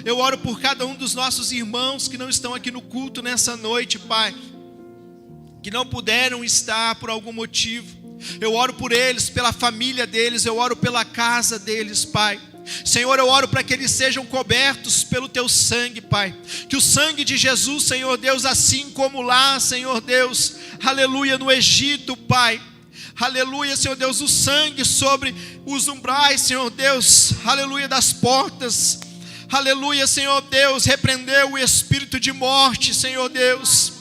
Eu oro por cada um dos nossos irmãos que não estão aqui no culto nessa noite, Pai, que não puderam estar por algum motivo. Eu oro por eles, pela família deles, eu oro pela casa deles, Pai. Senhor, eu oro para que eles sejam cobertos pelo Teu sangue, Pai. Que o sangue de Jesus, Senhor Deus, assim como lá, Senhor Deus, aleluia, no Egito, Pai. Aleluia, Senhor Deus, o sangue sobre os umbrais, Senhor Deus, aleluia, das portas. Aleluia, Senhor Deus, repreendeu o espírito de morte, Senhor Deus.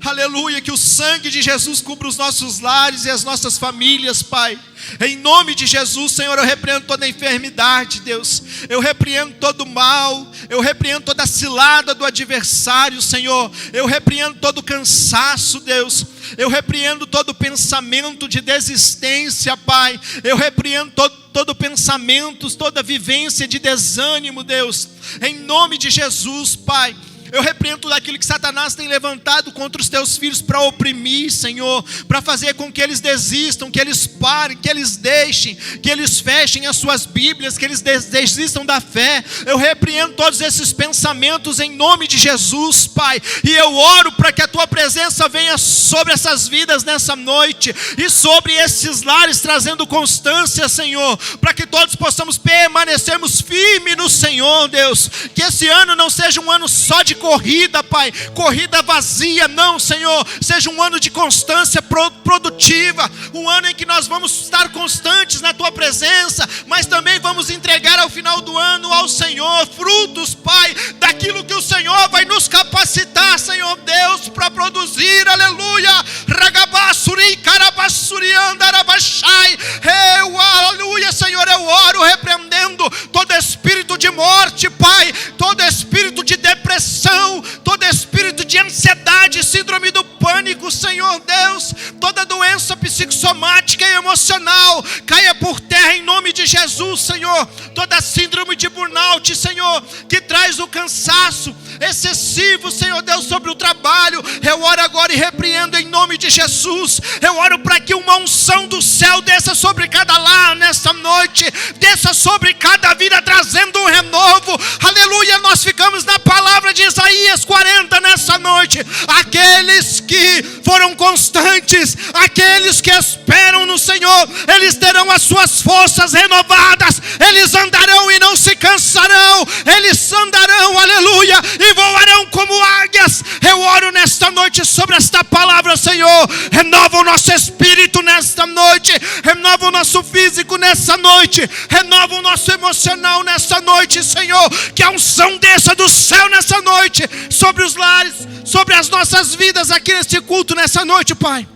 Aleluia, que o sangue de Jesus cubra os nossos lares e as nossas famílias, Pai. Em nome de Jesus, Senhor, eu repreendo toda enfermidade, Deus. Eu repreendo todo mal. Eu repreendo toda cilada do adversário, Senhor. Eu repreendo todo cansaço, Deus. Eu repreendo todo pensamento de desistência, Pai. Eu repreendo todo pensamento, toda vivência de desânimo, Deus. Em nome de Jesus, Pai. Eu repreendo tudo aquilo que Satanás tem levantado contra os teus filhos para oprimir, Senhor, para fazer com que eles desistam, que eles parem, que eles deixem, que eles fechem as suas Bíblias, que eles desistam da fé. Eu repreendo todos esses pensamentos em nome de Jesus, Pai, e eu oro para que a Tua presença venha sobre essas vidas nessa noite, e sobre esses lares, trazendo constância, Senhor, para que todos possamos permanecermos firmes no Senhor, Deus. Que esse ano não seja um ano só de corrida, Pai, corrida vazia, não, Senhor, seja um ano de constância produtiva, um ano em que nós vamos estar constantes na Tua presença, mas também vamos entregar ao final do ano ao Senhor frutos, Pai, daquilo que o Senhor vai nos capacitar, Senhor Deus, para produzir, aleluia, ragabassuri, carabassuri, andarabachai, aleluia, Senhor, eu oro repreendendo todo espírito de morte, Pai, todo espírito de depressão, todo espírito de ansiedade, síndrome do pânico, Senhor Deus, toda doença psicossomática e emocional, caia por terra em nome de Jesus, Senhor. Toda síndrome de burnout, Senhor, que traz o cansaço excessivo, Senhor Deus, sobre o trabalho, eu oro agora e repreendo em nome de Jesus. Eu oro para que uma unção do céu desça sobre cada lar nessa noite, desça sobre cada vida, trazendo um renovo, aleluia. Nós ficamos na palavra de Isaías 40 nessa noite. Aqueles que foram constantes, aqueles que esperam no Senhor, eles terão as suas forças renovadas, eles andarão e não se cansarão, eles andarão, aleluia, e voarão como águias. Eu oro nesta noite sobre esta palavra, Senhor. Renova o nosso espírito nesta noite, renova o nosso físico nessa noite, renova o nosso emocional nessa noite, Senhor. Que a unção desça do céu nessa noite, sobre os lares, sobre as nossas vidas aqui neste culto nessa noite, Pai.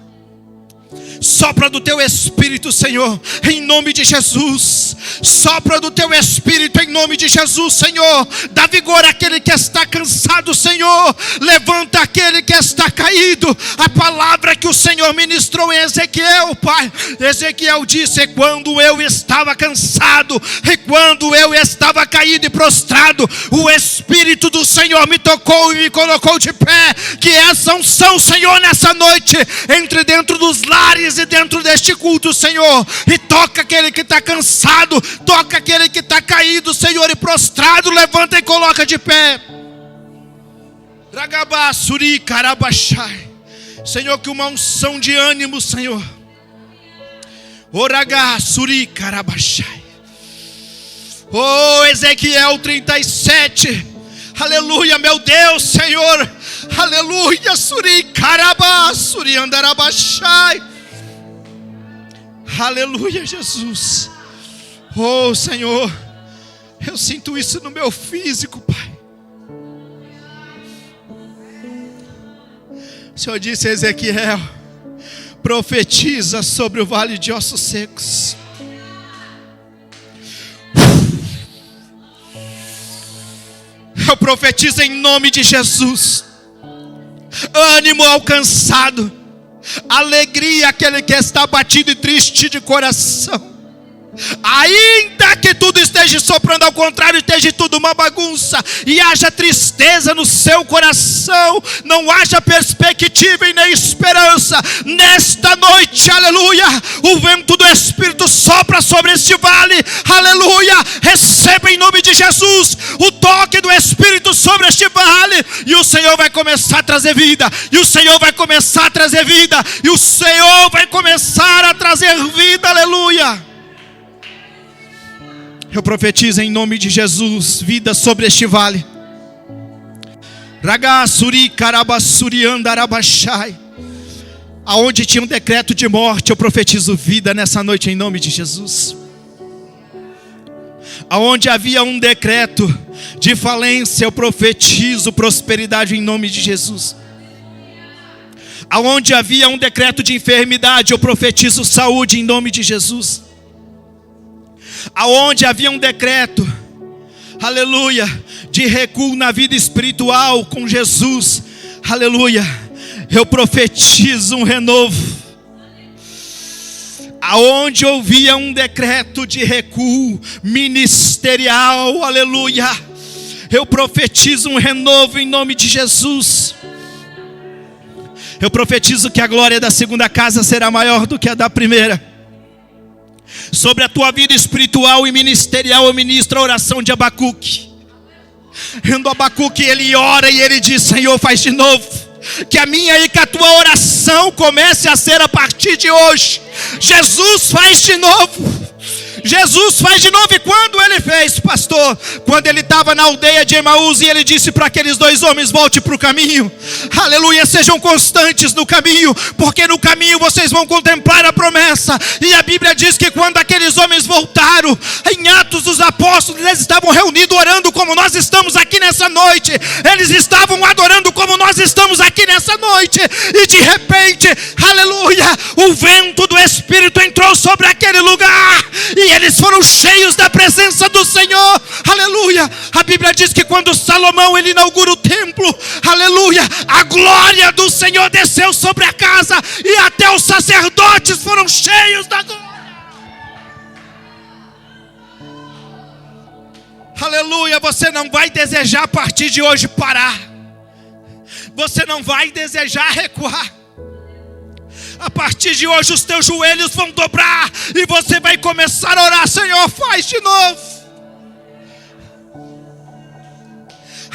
Sopra do Teu Espírito, Senhor, em nome de Jesus. Sopra do Teu Espírito em nome de Jesus, Senhor. Dá vigor àquele que está cansado, Senhor. Levanta aquele que está caído. A palavra que o Senhor ministrou em Ezequiel, Pai. Ezequiel disse: quando eu estava cansado, e quando eu estava caído e prostrado, o Espírito do Senhor me tocou e me colocou de pé. Que essa unção, Senhor, nessa noite, entre dentro dos lares e dentro deste culto, Senhor, e toca aquele que está cansado, toca aquele que está caído, Senhor, e prostrado, levanta e coloca de pé. Ragabassuri, carabachai. Senhor, que uma unção de ânimo, Senhor. Oragassuri, carabachai. Oh, Ezequiel 37. Aleluia, meu Deus, Senhor. Aleluia, suri, carabassuri, andarabachai. Aleluia, Jesus. Oh, Senhor, eu sinto isso no meu físico, Pai. O Senhor disse a Ezequiel: profetiza sobre o vale de ossos secos. Eu profetizo em nome de Jesus. Ânimo ao cansado, alegria àquele que está abatido e triste de coração. Ainda que tudo esteja esteja soprando ao contrário, esteja tudo uma bagunça, e haja tristeza no seu coração, não haja perspectiva e nem esperança, nesta noite, aleluia, o vento do Espírito sopra sobre este vale, aleluia, receba em nome de Jesus o toque do Espírito sobre este vale, e o Senhor vai começar a trazer vida, e o Senhor vai começar a trazer vida, e o Senhor vai começar a trazer vida, aleluia. Eu profetizo em nome de Jesus vida sobre este vale. Ragasuri karabassuri andarabashai. Aonde tinha um decreto de morte, eu profetizo vida nessa noite em nome de Jesus. Aonde havia um decreto de falência, eu profetizo prosperidade em nome de Jesus. Aonde havia um decreto de enfermidade, eu profetizo saúde em nome de Jesus. Aonde havia um decreto, aleluia, de recuo na vida espiritual com Jesus, aleluia, eu profetizo um renovo. Aonde havia um decreto de recuo ministerial, aleluia, eu profetizo um renovo em nome de Jesus. Eu profetizo que a glória da segunda casa será maior do que a da primeira. Sobre a tua vida espiritual e ministerial, eu ministro a oração de Abacuque. Quando Abacuque ele ora e ele diz: Senhor, faz de novo. Que a minha e que a tua oração comece a ser a partir de hoje. Jesus faz de novo. Jesus faz de novo. E quando ele fez, pastor? Quando ele estava na aldeia de Emaús e ele disse para aqueles dois homens: volte para o caminho, aleluia, sejam constantes no caminho, porque no caminho vocês vão contemplar a promessa. E a Bíblia diz que quando aqueles homens voltaram, em Atos dos Apóstolos, eles estavam reunidos orando como nós estamos aqui nessa noite. Eles estavam adorando como nós estamos aqui nessa noite. E de repente, aleluia, o vento do Espírito entrou sobre aquele lugar e eles foram cheios da presença do Senhor, aleluia. A Bíblia diz que quando Salomão ele inaugura o templo, aleluia, a glória do Senhor desceu sobre a casa e até os sacerdotes foram cheios da glória. Aleluia. Você não vai desejar a partir de hoje parar, você não vai desejar recuar. A partir de hoje os teus joelhos vão dobrar e você vai começar a orar: Senhor, faz de novo.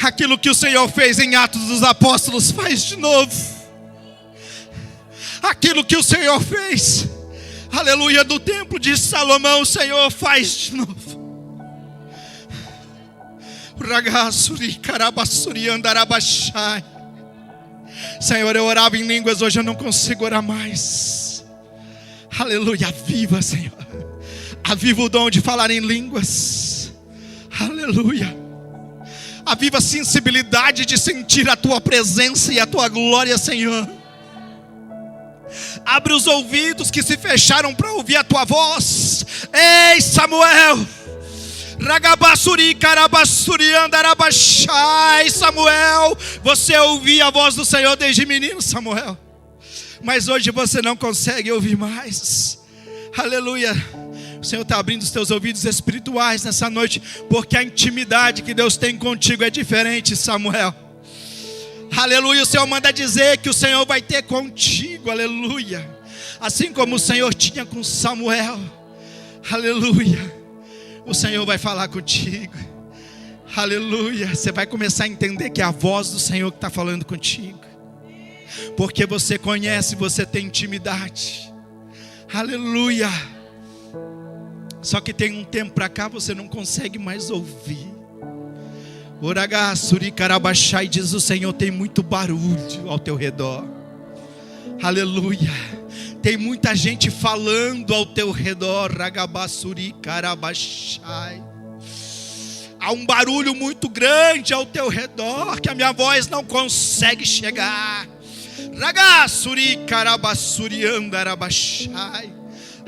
Aquilo que o Senhor fez em Atos dos Apóstolos, faz de novo. Aquilo que o Senhor fez, aleluia, do templo de Salomão, o Senhor faz de novo. Senhor, eu orava em línguas, hoje eu não consigo orar mais. Aleluia, aviva, Senhor. Aviva o dom de falar em línguas. Aleluia. Aviva a sensibilidade de sentir a tua presença e a tua glória, Senhor. Abre os ouvidos que se fecharam para ouvir a tua voz. Ei, Samuel. Ragabassuri, carabassuri, andarabashai. Samuel, você ouvia a voz do Senhor desde menino, Samuel, mas hoje você não consegue ouvir mais. Aleluia. O Senhor está abrindo os teus ouvidos espirituais nessa noite, porque a intimidade que Deus tem contigo é diferente, Samuel. Aleluia. O Senhor manda dizer que o Senhor vai ter contigo, aleluia, assim como o Senhor tinha com Samuel. Aleluia. O Senhor vai falar contigo. Aleluia. Você vai começar a entender que é a voz do Senhor que está falando contigo, porque você conhece, você tem intimidade. Aleluia. Só que tem um tempo para cá você não consegue mais ouvir. Oragassuri carabachai, diz o Senhor, tem muito barulho ao teu redor. Aleluia. Tem muita gente falando ao teu redor. Ragabassuri carabachai. Há um barulho muito grande ao teu redor que a minha voz não consegue chegar. Ragassuri carabassuri andarabachai.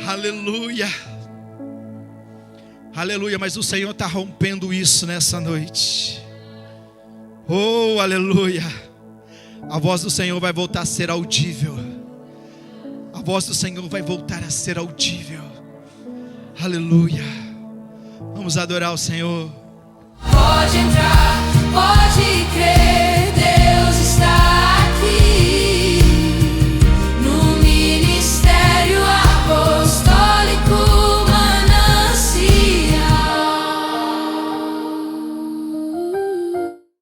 Aleluia. Aleluia. Mas o Senhor está rompendo isso nessa noite. Oh, aleluia. A voz do Senhor vai voltar a ser audível. A voz do Senhor vai voltar a ser audível. Aleluia. Vamos Vamos adorar o Senhor. Pode entrar.